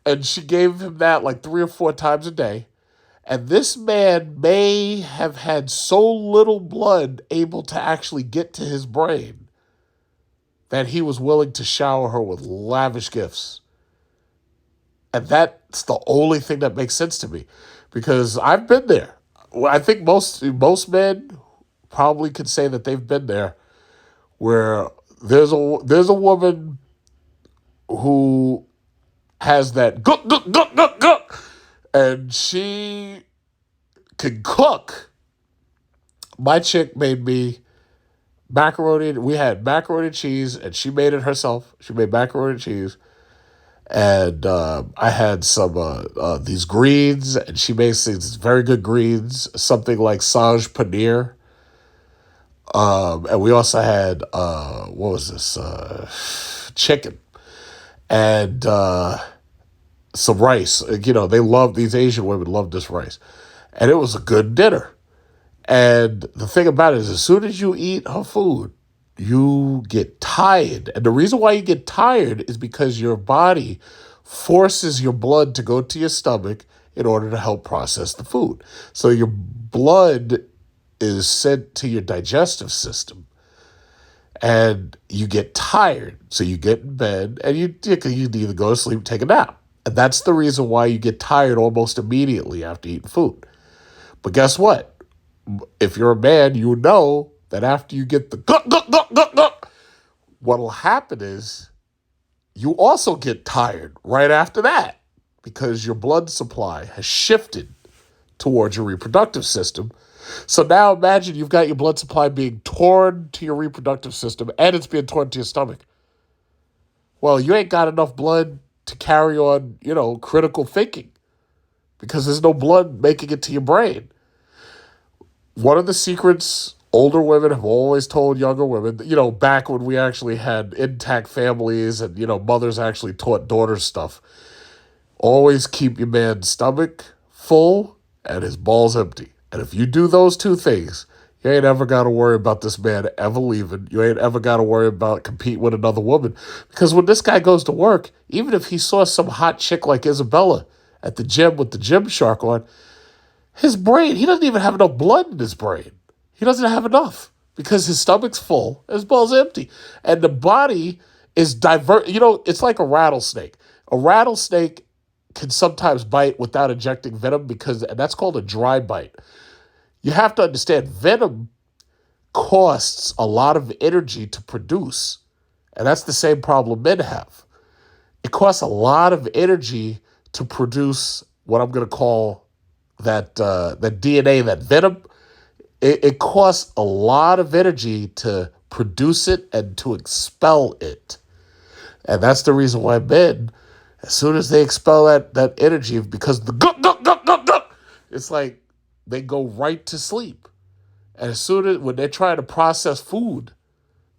and she gave him that like 3 or 4 times a day. And this man may have had so little blood able to actually get to his brain that he was willing to shower her with lavish gifts. And that's the only thing that makes sense to me, because I've been there. I think most men probably could say that they've been there, where there's a woman who has that and she can cook. My chick made me macaroni. We had macaroni and cheese, and she made it herself. She made macaroni and cheese. And I had some these greens, and she makes these very good greens, something like Sage paneer. And we also had, what was this? Chicken. And some rice. You know, these Asian women love this rice. And it was a good dinner. And the thing about it is, as soon as you eat her food, you get tired. And the reason why you get tired is because your body forces your blood to go to your stomach in order to help process the food. So your blood is sent to your digestive system. And you get tired. So you get in bed and you either go to sleep or take a nap. And that's the reason why you get tired almost immediately after eating food. But guess what? If you're a man, you know that after you get the what'll happen is you also get tired right after that, because your blood supply has shifted towards your reproductive system. So now imagine you've got your blood supply being torn to your reproductive system, and it's being torn to your stomach. Well, you ain't got enough blood to carry on, critical thinking, because there's no blood making it to your brain. One of the secrets older women have always told younger women, back when we actually had intact families and, mothers actually taught daughters stuff, always keep your man's stomach full and his balls empty. And if you do those 2 things, you ain't ever got to worry about this man ever leaving. You ain't ever got to worry about competing with another woman. Because when this guy goes to work, even if he saw some hot chick like Isabella at the gym with the Gymshark on, his brain, he doesn't even have enough blood in his brain. He doesn't have enough because his stomach's full, his ball's empty. And the body is it's like a rattlesnake. A rattlesnake can sometimes bite without injecting venom, and that's called a dry bite. You have to understand, venom costs a lot of energy to produce. And that's the same problem men have. It costs a lot of energy to produce what I'm going to call that DNA, that venom. It costs a lot of energy to produce it and to expel it. And that's the reason why men, as soon as they expel that energy, because the it's like they go right to sleep. And as soon as, when they're trying to process food,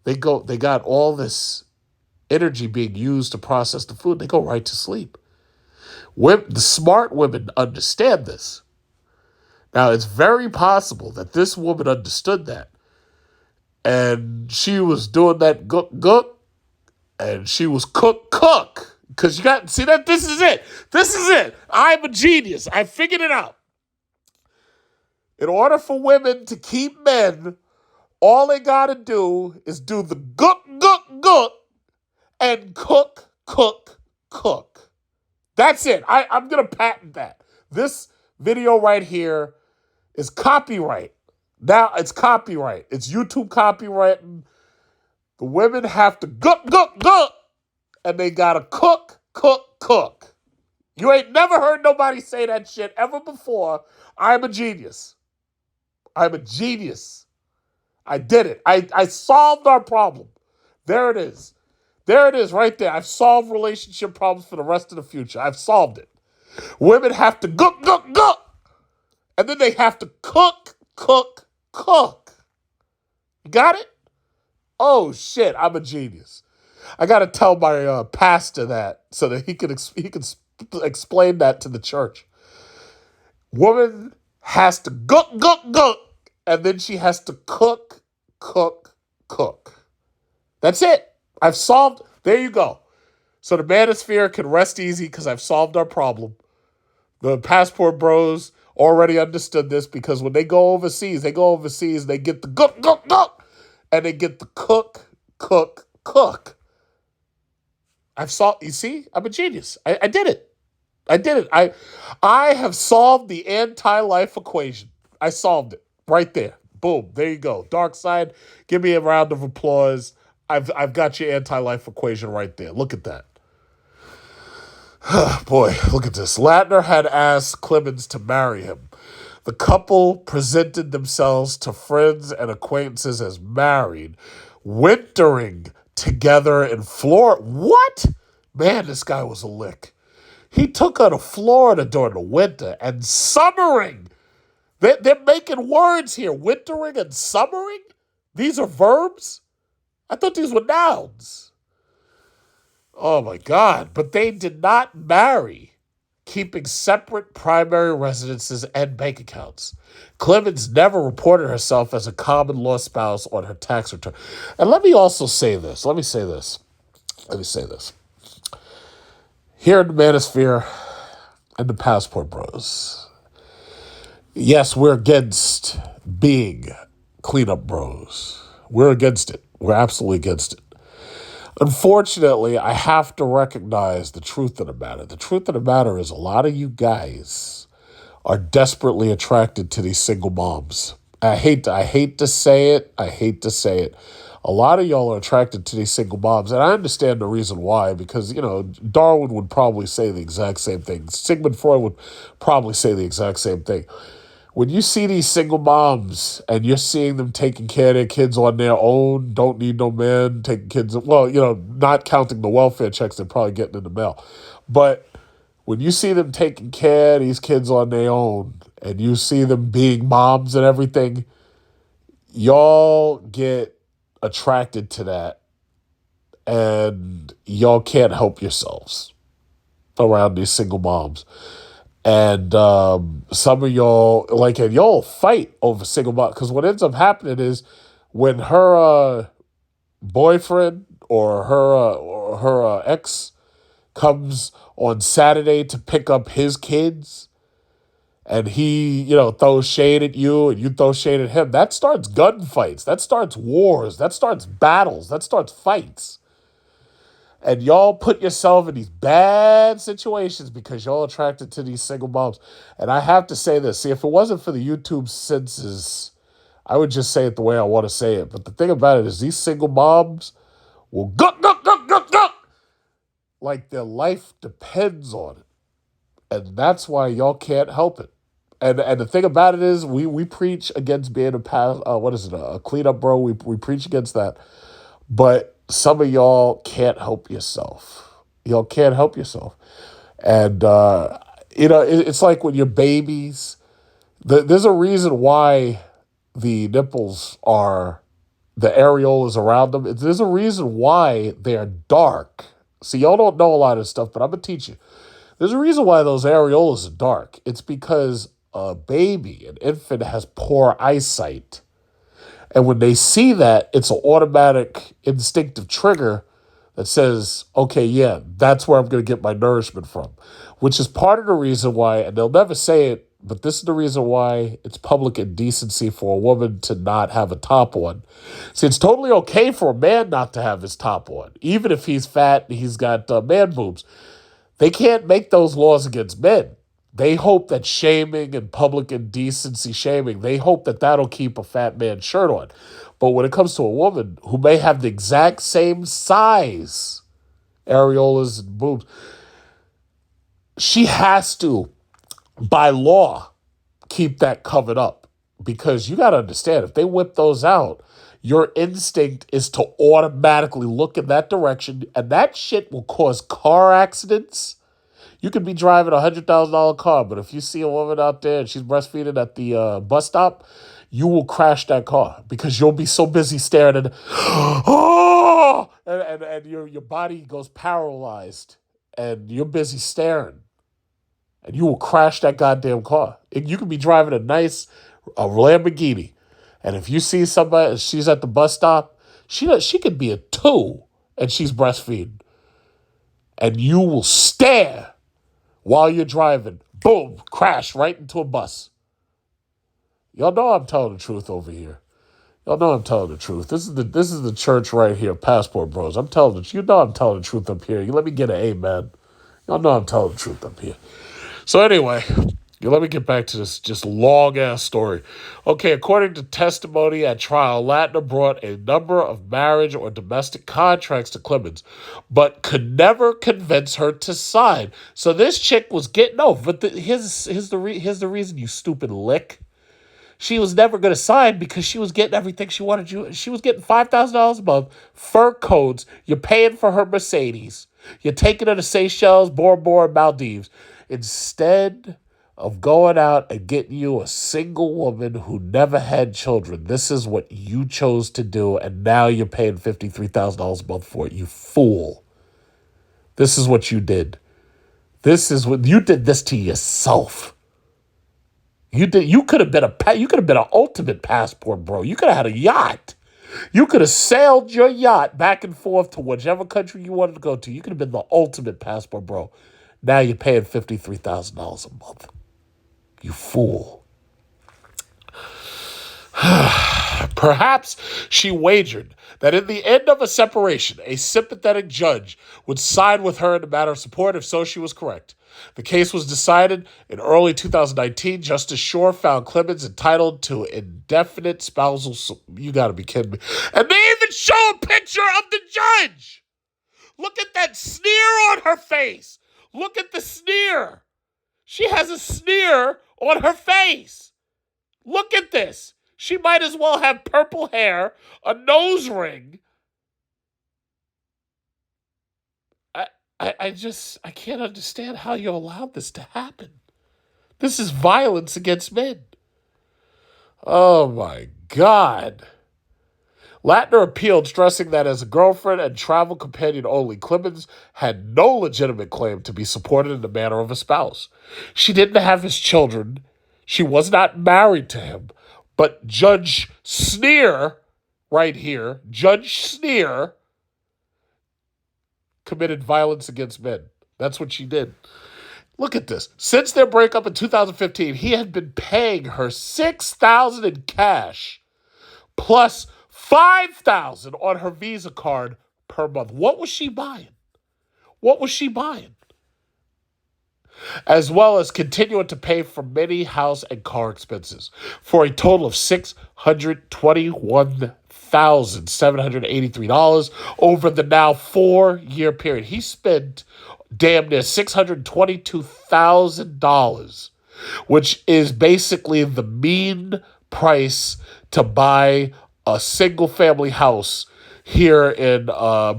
they got all this energy being used to process the food. They go right to sleep. The smart women understand this. Now, it's very possible that this woman understood that. And she was doing that gook, and she was cook. Because you got, see that? This is it. I'm a genius. I figured it out. In order for women to keep men, all they got to do is do the gook, and cook. That's it. I'm going to patent that. This video right here is copyright. Now it's copyright. It's YouTube copyright. The women have to cook, and they gotta cook. You ain't never heard nobody say that shit ever before. I'm a genius. I did it. I solved our problem. There it is. Right there. I've solved relationship problems for the rest of the future. I've solved it. Women have to cook. And then they have to cook. You got it? Oh, shit, I'm a genius. I got to tell my pastor that so that he can explain that to the church. Woman has to cook, and then she has to cook. That's it. I've solved. There you go. So the manosphere can rest easy because I've solved our problem. The passport bros already understood this because when they go overseas, they get the cook, and they get the cook. I've solved. You see, I'm a genius. I did it. I have solved the anti-life equation. I solved it right there. Boom. There you go. Dark side. Give me a round of applause. I've got your anti-life equation right there. Look at that. Boy, look at this. Latner had asked Clemens to marry him. The couple presented themselves to friends and acquaintances as married, wintering together in Florida. What? Man, this guy was a lick. He took her to Florida during the winter and summering. They're making words here. Wintering and summering? These are verbs? I thought these were nouns. Oh, my God. But they did not marry, keeping separate primary residences and bank accounts. Clemens never reported herself as a common law spouse on her tax return. And let me also say this. Here in the manosphere and the passport bros, yes, we're against being cleanup bros. We're against it. We're absolutely against it. Unfortunately, I have to recognize the truth of the matter. The truth of the matter is a lot of you guys are desperately attracted to these single moms. I hate to say it. A lot of y'all are attracted to these single moms, and I understand the reason why, because, Darwin would probably say the exact same thing. Sigmund Freud would probably say the exact same thing. When you see these single moms and you're seeing them taking care of their kids on their own, don't need no man, taking kids, not counting the welfare checks they're probably getting in the mail. But when you see them taking care of these kids on their own and you see them being moms and everything, y'all get attracted to that and y'all can't help yourselves around these single moms. And some of y'all, y'all fight over single mom. Because what ends up happening is when her boyfriend or her ex comes on Saturday to pick up his kids, and he, throws shade at you and you throw shade at him, that starts gunfights. That starts wars. That starts battles. That starts fights. And y'all put yourself in these bad situations because y'all attracted to these single moms. And I have to say this. See, if it wasn't for the YouTube census, I would just say it the way I want to say it. But the thing about it is these single moms will guck. Like their life depends on it. And that's why y'all can't help it. And the thing about it is we preach against being a cleanup bro. We preach against that. But some of y'all can't help yourself. Y'all can't help yourself. And, it's like when you're babies, there's a reason why the nipples are, the areolas around them. There's a reason why they're dark. See, y'all don't know a lot of stuff, but I'm going to teach you. There's a reason why those areolas are dark. It's because a baby, an infant, has poor eyesight. And when they see that, it's an automatic instinctive trigger that says, okay, yeah, that's where I'm going to get my nourishment from, which is part of the reason why, and they'll never say it, but this is the reason why it's public indecency for a woman to not have a top on. See, it's totally okay for a man not to have his top on, even if he's fat and he's got man boobs. They can't make those laws against men. They hope that shaming and public indecency shaming, they hope that that'll keep a fat man's shirt on. But when it comes to a woman who may have the exact same size, areolas and boobs, she has to, by law, keep that covered up. Because you got to understand, if they whip those out, your instinct is to automatically look in that direction, and that shit will cause car accidents. You could be driving a $100,000 car, but if you see a woman out there and she's breastfeeding at the bus stop, you will crash that car because you'll be so busy staring at and your body goes paralyzed and you're busy staring. And you will crash that goddamn car. You could be driving a Lamborghini, and if you see somebody, she's at the bus stop, She could be a 2 and she's breastfeeding. And you will stare while you're driving. Boom, crash right into a bus. Y'all know I'm telling the truth over here. Y'all know I'm telling the truth. This is the church right here, Passport Bros. I'm telling the truth. You know I'm telling the truth up here. You let me get an amen. Y'all know I'm telling the truth up here. So anyway, let me get back to this just long-ass story. Okay, according to testimony at trial, Latner brought a number of marriage or domestic contracts to Clemens, but could never convince her to sign. So this chick was getting over. But here's the reason, you stupid lick. She was never going to sign because she was getting everything she wanted. She was getting $5,000 a month, fur coats. You're paying for her Mercedes. You're taking her to Seychelles, Bora Bora, Maldives. Instead of going out and getting you a single woman who never had children, this is what you chose to do, and now you're paying $53,000 a month for it, you fool. This is what you did. You did this to yourself. You could have been an ultimate passport, bro. You could have had a yacht. You could have sailed your yacht back and forth to whichever country you wanted to go to. You could have been the ultimate passport, bro. Now you're paying $53,000 a month. You fool. Perhaps she wagered that in the end of a separation, a sympathetic judge would side with her in the matter of support. If so, she was correct. The case was decided in early 2019. Justice Shore found Clemens entitled to indefinite spousal support. You got to be kidding me. And they even show a picture of the judge. Look at that sneer on her face. Look at the sneer. She has a sneer on her face. Look at this. She might as well have purple hair, a nose ring. I can't understand how you allowed this to happen. This is violence against men. Oh my God. Latner appealed, stressing that as a girlfriend and travel companion only, Clemens had no legitimate claim to be supported in the manner of a spouse. She didn't have his children. She was not married to him. But Judge Sneer, right here, Judge Sneer, committed violence against men. That's what she did. Look at this. Since their breakup in 2015, he had been paying her $6,000 in cash plus $5,000 on her Visa card per month. What was she buying? As well as continuing to pay for many house and car expenses for a total of $621,783 over the now 4-year period. He spent damn near $622,000, which is basically the mean price to buy a single-family house here in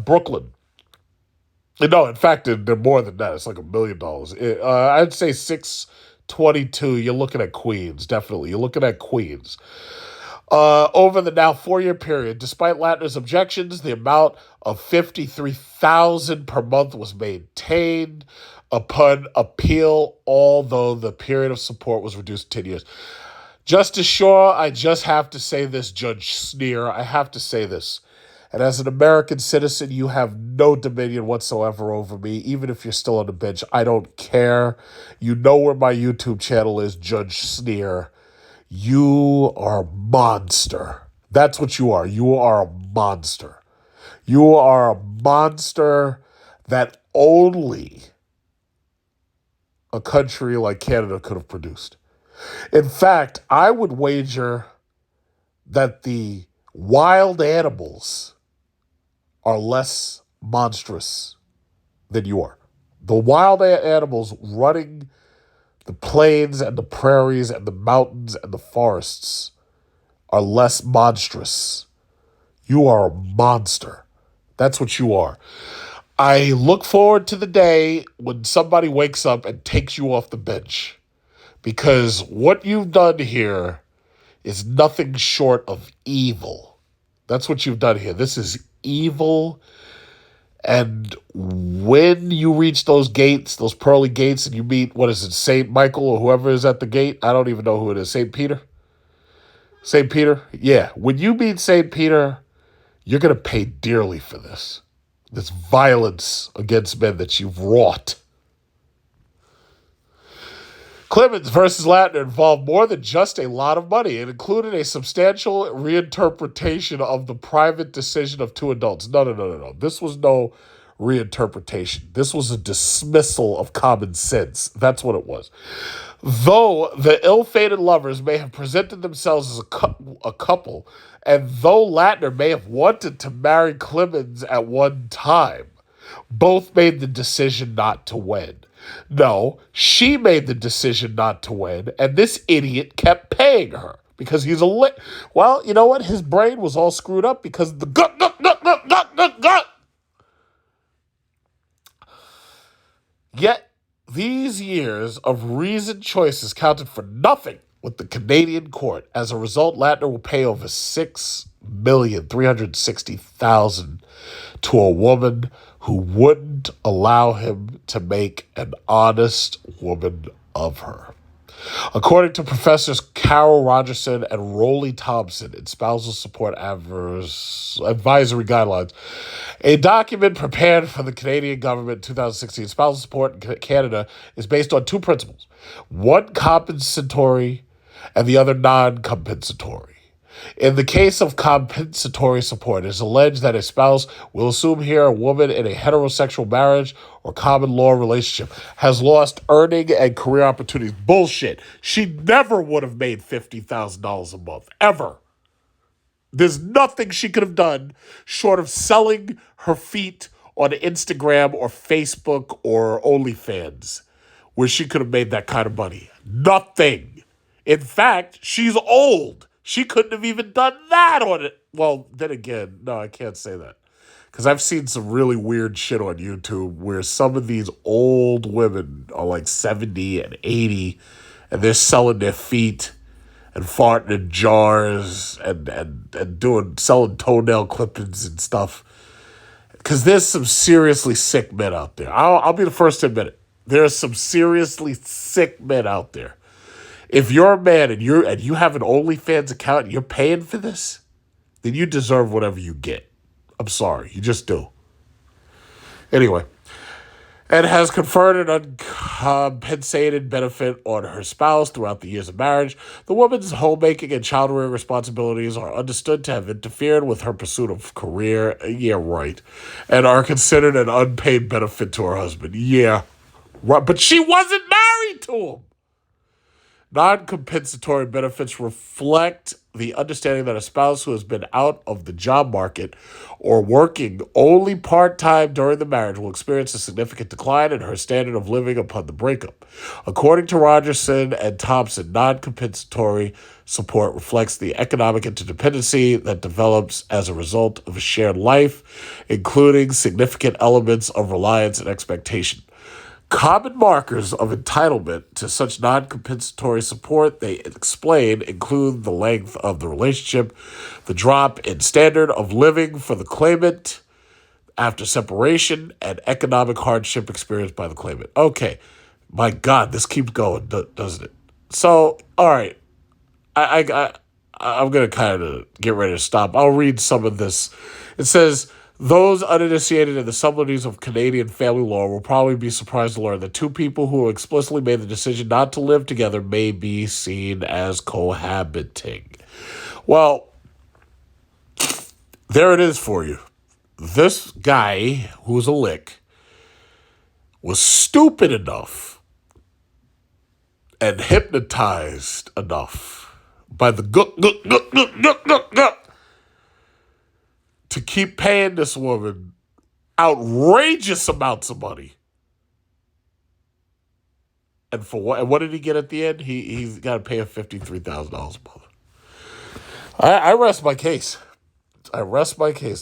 Brooklyn. No, in fact, they're more than that. It's like $1 million. I'd say 622. You're looking at Queens, definitely. You're looking at Queens. Over the now 4-year period, despite Latner's objections, the amount of $53,000 per month was maintained upon appeal, although the period of support was reduced to 10 years. Justice Shore, I just have to say this, Judge Sneer. I have to say this. And as an American citizen, you have no dominion whatsoever over me, even if you're still on the bench. I don't care. You know where my YouTube channel is, Judge Sneer. You are a monster. That's what you are. You are a monster. You are a monster that only a country like Canada could have produced. In fact, I would wager that the wild animals are less monstrous than you are. The wild animals running the plains and the prairies and the mountains and the forests are less monstrous. You are a monster. That's what you are. I look forward to the day when somebody wakes up and takes you off the bench, because what you've done here is nothing short of evil. That's what you've done here. This is evil. And when you reach those gates, those pearly gates, and you meet, what is it, St. Michael or whoever is at the gate? I don't even know who it is. St. Peter? St. Peter? Yeah. When you meet St. Peter, You're going to pay dearly for this violence against men that you've wrought. Clemens versus Latner involved more than just a lot of money. It included a substantial reinterpretation of the private decision of two adults. No. This was no reinterpretation. This was a dismissal of common sense. That's what it was. Though the ill-fated lovers may have presented themselves as a couple, and though Latner may have wanted to marry Clemens at one time, both made the decision not to wed. No, she made the decision not to wed, and this idiot kept paying her because he's well, you know what? His brain was all screwed up because of the gut. Yet, these years of reasoned choices counted for nothing with the Canadian court. As a result, Latner will pay over $6,360,000 to a woman who wouldn't allow him to make an honest woman of her. According to Professors Carol Rogerson and Rolly Thompson in Spousal Support Advisory Guidelines, a document prepared for the Canadian government in 2016, spousal support in Canada is based on two principles, one compensatory and the other non-compensatory. In the case of compensatory support, it is alleged that a spouse, will assume here a woman in a heterosexual marriage or common law relationship, has lost earning and career opportunities. Bullshit. She never would have made $50,000 a month, ever. There's nothing she could have done short of selling her feet on Instagram or Facebook or OnlyFans where she could have made that kind of money. Nothing. In fact, she's old. She couldn't have even done that on it. Well, then again, no, I can't say that. Because I've seen some really weird shit on YouTube where some of these old women are like 70 and 80 and they're selling their feet and farting in jars and selling toenail clippings and stuff. Because there's some seriously sick men out there. I'll be the first to admit it. There are some seriously sick men out there. If you're a man and you have an OnlyFans account and you're paying for this, then you deserve whatever you get. I'm sorry, you just do. Anyway, and has conferred an uncompensated benefit on her spouse throughout the years of marriage. The woman's homemaking and child-rearing responsibilities are understood to have interfered with her pursuit of career. Yeah, right. And are considered an unpaid benefit to her husband. Yeah, right. But she wasn't married to him. Non-compensatory benefits reflect the understanding that a spouse who has been out of the job market or working only part-time during the marriage will experience a significant decline in her standard of living upon the breakup. According to Rogerson and Thompson, non-compensatory support reflects the economic interdependency that develops as a result of a shared life, including significant elements of reliance and expectation. Common markers of entitlement to such non-compensatory support, they explain, include the length of the relationship, the drop in standard of living for the claimant after separation, and economic hardship experienced by the claimant. Okay, my God, this keeps going, doesn't it? So, all right, I'm going to kind of get ready to stop. I'll read some of this. It says, those uninitiated in the subtleties of Canadian family law will probably be surprised to learn that two people who explicitly made the decision not to live together may be seen as cohabiting. Well, there it is for you. This guy, who's a lick, was stupid enough and hypnotized enough by the to keep paying this woman outrageous amounts of money. And for what? And what did he get at the end? He's got to pay her $53,000 a month. I rest my case.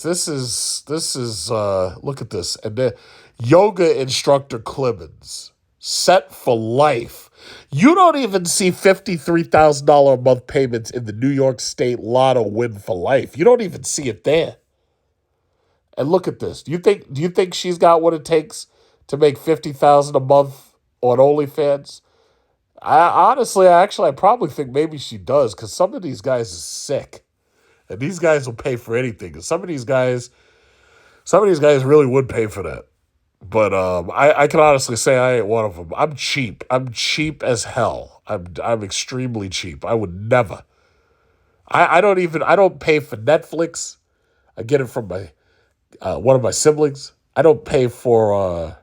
This is look at this. And the yoga instructor Clemens, set for life. You don't even see $53,000 a month payments in the New York State Lotto win for life. You don't even see it there. And look at this. Do you think she's got what it takes to make $50,000 a month on OnlyFans? I probably think maybe she does, because some of these guys are sick. And these guys will pay for anything. And some of these guys really would pay for that. But I can honestly say I ain't one of them. I'm cheap. I'm cheap as hell. I'm extremely cheap. I would never. I don't pay for Netflix. I get it from my one of my siblings. I don't pay for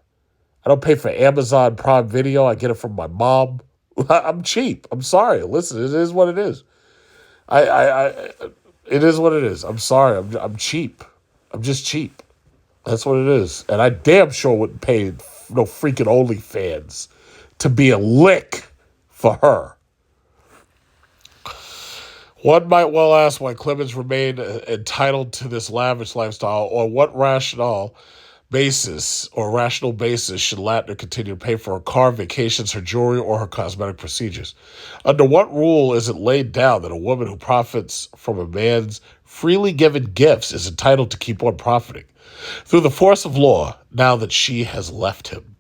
Amazon Prime Video. I get it from my mom. I'm cheap. I'm sorry. Listen, it is what it is. It is what it is. I'm sorry. I'm cheap. I'm just cheap. That's what it is. And I damn sure wouldn't pay no freaking OnlyFans to be a lick for her. One might well ask why Clemens remained entitled to this lavish lifestyle, or what rational basis should Latner continue to pay for her car, vacations, her jewelry, or her cosmetic procedures? Under what rule is it laid down that a woman who profits from a man's freely given gifts is entitled to keep on profiting through the force of law now that she has left him?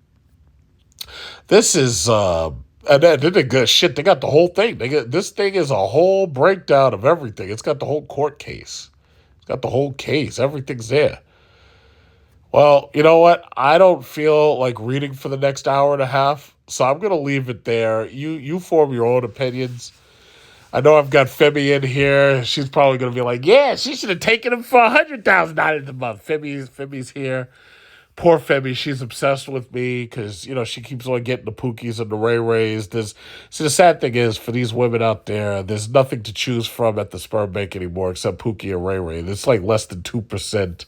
This is, and they got shit. They got the whole thing. This thing is a whole breakdown of everything. It's got the whole court case. It's got the whole case. Everything's there. Well, you know what? I don't feel like reading for the next hour and a half, so I'm going to leave it there. You form your own opinions. I know I've got Femi in here. She's probably going to be like, yeah, she should have taken him for $100,000 a month. Femi's here. Poor Femi, she's obsessed with me because, she keeps on getting the Pookies and the Ray Rays. The sad thing is, for these women out there, there's nothing to choose from at the sperm bank anymore except Pookie and Ray Ray. It's like less than 2%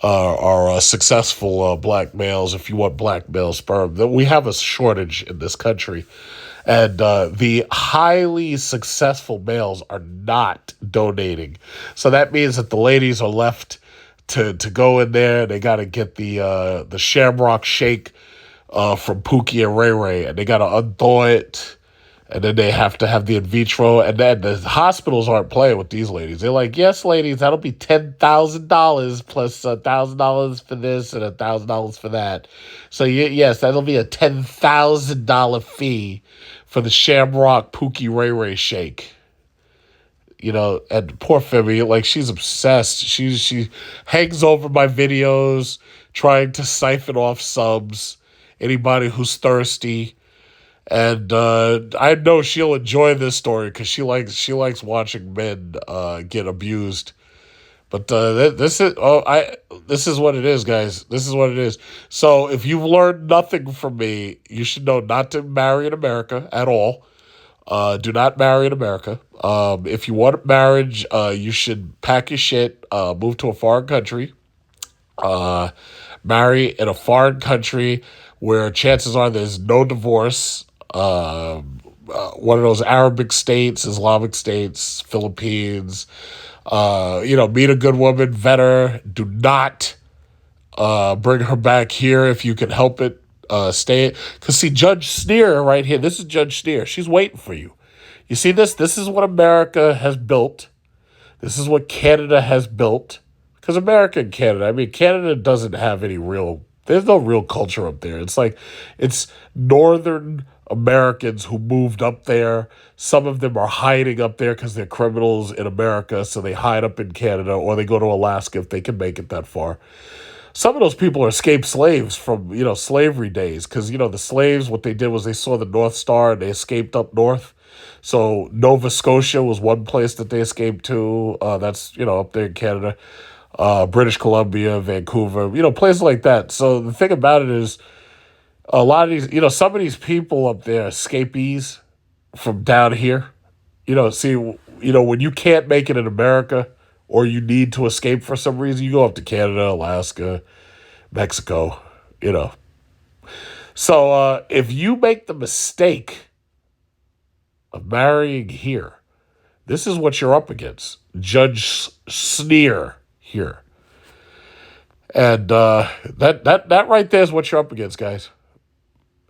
are successful black males. If you want black male sperm, we have a shortage in this country. And the highly successful males are not donating. So that means that the ladies are left to go in there. They got to get the Shamrock Shake from Pookie and Ray Ray, and they got to unthaw it, and then they have to have the in vitro, and then the hospitals aren't playing with these ladies. They're like, yes, ladies, that'll be $10,000 plus $1,000 for this and $1,000 for that. So yes, that'll be a $10,000 fee for the Shamrock Pookie Ray Ray Shake. And poor Femi, she's obsessed. She hangs over my videos, trying to siphon off subs, anybody who's thirsty. And I know she'll enjoy this story because she likes watching men get abused. But this is what it is, guys. This is what it is. So if you've learned nothing from me, you should know not to marry in America at all. Do not marry in America. If you want marriage, you should pack your shit, move to a foreign country, marry in a foreign country where chances are there's no divorce. One of those Arabic states, Islamic states, Philippines. Meet a good woman, vet her. Do not bring her back here if you can help it. Stay, because see, Judge Sneer right here, this is Judge Sneer. She's waiting for you. You see this? This is what America has built. This is what Canada has built. Because America and Canada, Canada doesn't have there's no real culture up there. It's northern Americans who moved up there. Some of them are hiding up there because they're criminals in America, so they hide up in Canada, or they go to Alaska if they can make it that far. Some of those people are escaped slaves from, slavery days. Because, the slaves, what they did was they saw the North Star and they escaped up north. So Nova Scotia was one place that they escaped to. That's, up there in Canada. British Columbia, Vancouver, places like that. So the thing about it is a lot of these, some of these people up there, escapees from down here, when you can't make it in America, or you need to escape for some reason, you go up to Canada, Alaska, Mexico, So if you make the mistake of marrying here, this is what you're up against. Judge Sneer here. And that right there is what you're up against, guys.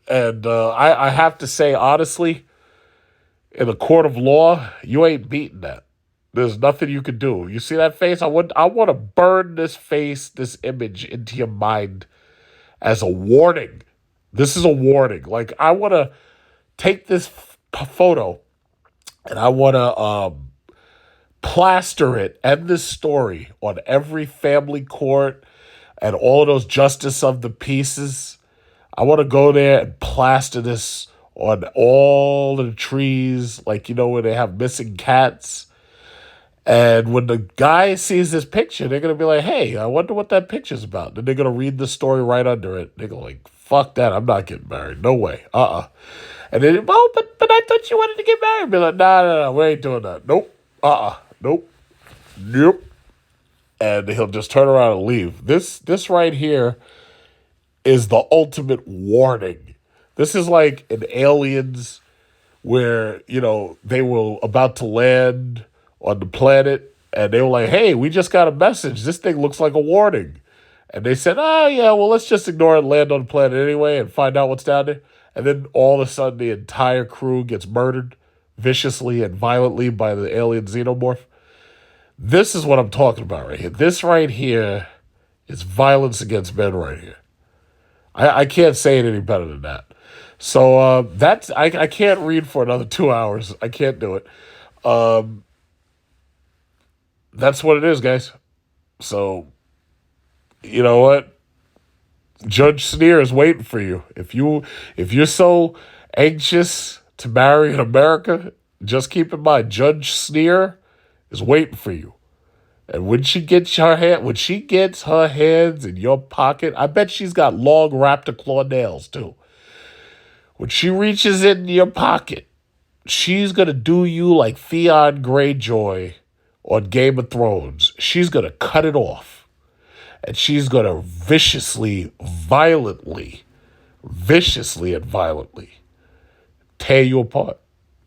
And I have to say, honestly, in the court of law, you ain't beating that. There's nothing you can do. You see that face? I want to burn this face, this image into your mind as a warning. This is a warning. I want to take this photo and I want to plaster it and this story on every family court and all of those justice of the peaces. I want to go there and plaster this on all the trees, like, you know, where they have missing cats. And when the guy sees this picture, they're going to be like, hey, I wonder what that picture's about. Then they're going to read the story right under it. They're going to like, fuck that, I'm not getting married. No way. And then, well, but I thought you wanted to get married. Be like, no, we ain't doing that. Nope. Nope. And he'll just turn around and leave. This right here is the ultimate warning. This is like in Aliens where, you know, they were about to land on the planet and they were like, hey, we just got a message. This thing looks like a warning. And they said, oh, yeah, well, let's just ignore it and land on the planet anyway and find out what's down there. And then all of a sudden the entire crew gets murdered viciously and violently by the alien xenomorph. This is what I'm talking about right here. This right here is violence against men right here. I can't say it any better than that. So that's I can't read for another 2 hours. I can't do it. That's what it is, guys. So, you know what? Judge Sneer is waiting for you. If you're so anxious to marry in America, just keep in mind, Judge Sneer is waiting for you. And when she gets her hands in your pocket, I bet she's got long raptor claw nails too. When she reaches in your pocket, she's gonna do you like Theon Greyjoy on Game of Thrones. She's gonna cut it off. And she's gonna viciously and violently tear you apart.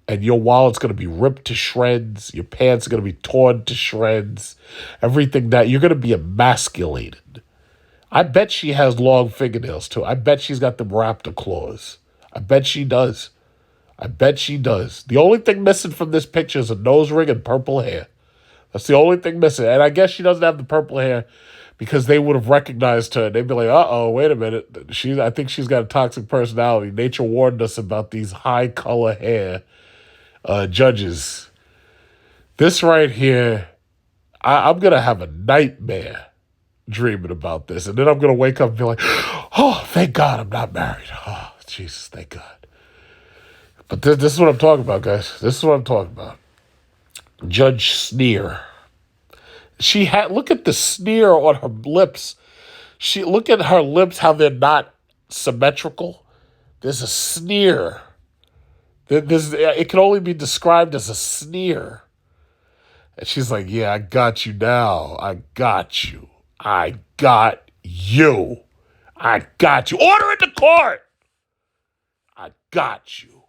And your wallet's going to be ripped to shreds. Your pants are going to be torn to shreds. Everything that you're going to be emasculated. I bet she has long fingernails too. I bet she's got them raptor claws. I bet she does. The only thing missing from this picture is a nose ring and purple hair. That's the only thing missing. And I guess she doesn't have the purple hair because they would have recognized her. They'd be like, uh-oh, wait a minute. I think she's got a toxic personality. Nature warned us about these high color hair judges. This right here, I'm going to have a nightmare dreaming about this. And then I'm going to wake up and be like, oh, thank God I'm not married. Oh, Jesus, thank God. But this is what I'm talking about, guys. This is what I'm talking about. Judge Sneer. Look at the sneer on her lips. Look at her lips, how they're not symmetrical. There's a sneer. It can only be described as a sneer. And she's like, yeah, I got you now. I got you. Order it to court. I got you.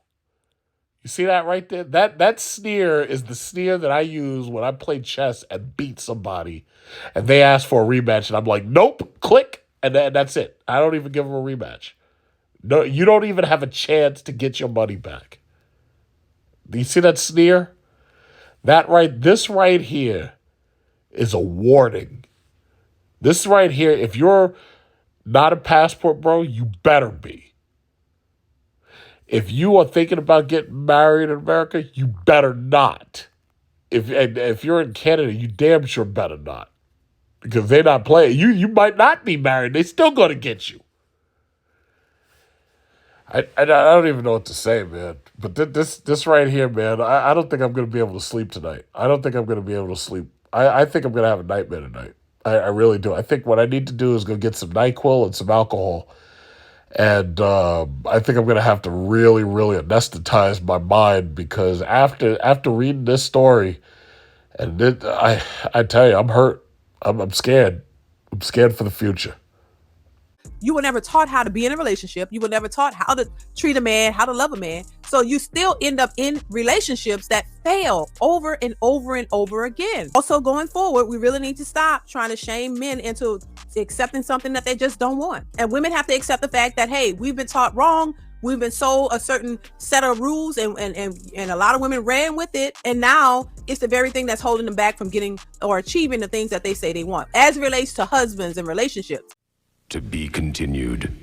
You see that right there? That sneer is the sneer that I use when I play chess and beat somebody and they ask for a rematch and I'm like, nope, click, and that's it. I don't even give them a rematch. No, you don't even have a chance to get your money back. Do you see that sneer? This right here is a warning. This right here, if you're not a passport bro, you better be. If you are thinking about getting married in America, you better not. If you're in Canada, you damn sure better not. Because they're not playing. You might not be married. They still going to get you. I don't even know what to say, man. But this right here, man, I don't think I'm going to be able to sleep tonight. I don't think I'm going to be able to sleep. I think I'm going to have a nightmare tonight. I really do. I think what I need to do is go get some NyQuil and some alcohol. And I think I'm going to have to really, really anesthetize my mind because after reading this story, and I tell you, I'm hurt. I'm scared. I'm scared for the future. You were never taught how to be in a relationship. You were never taught how to treat a man, how to love a man. So you still end up in relationships that fail over and over and over again. Also, going forward, we really need to stop trying to shame men into accepting something that they just don't want. And women have to accept the fact that, hey, we've been taught wrong. We've been sold a certain set of rules and a lot of women ran with it. And now it's the very thing that's holding them back from getting or achieving the things that they say they want as it relates to husbands and relationships. To be continued.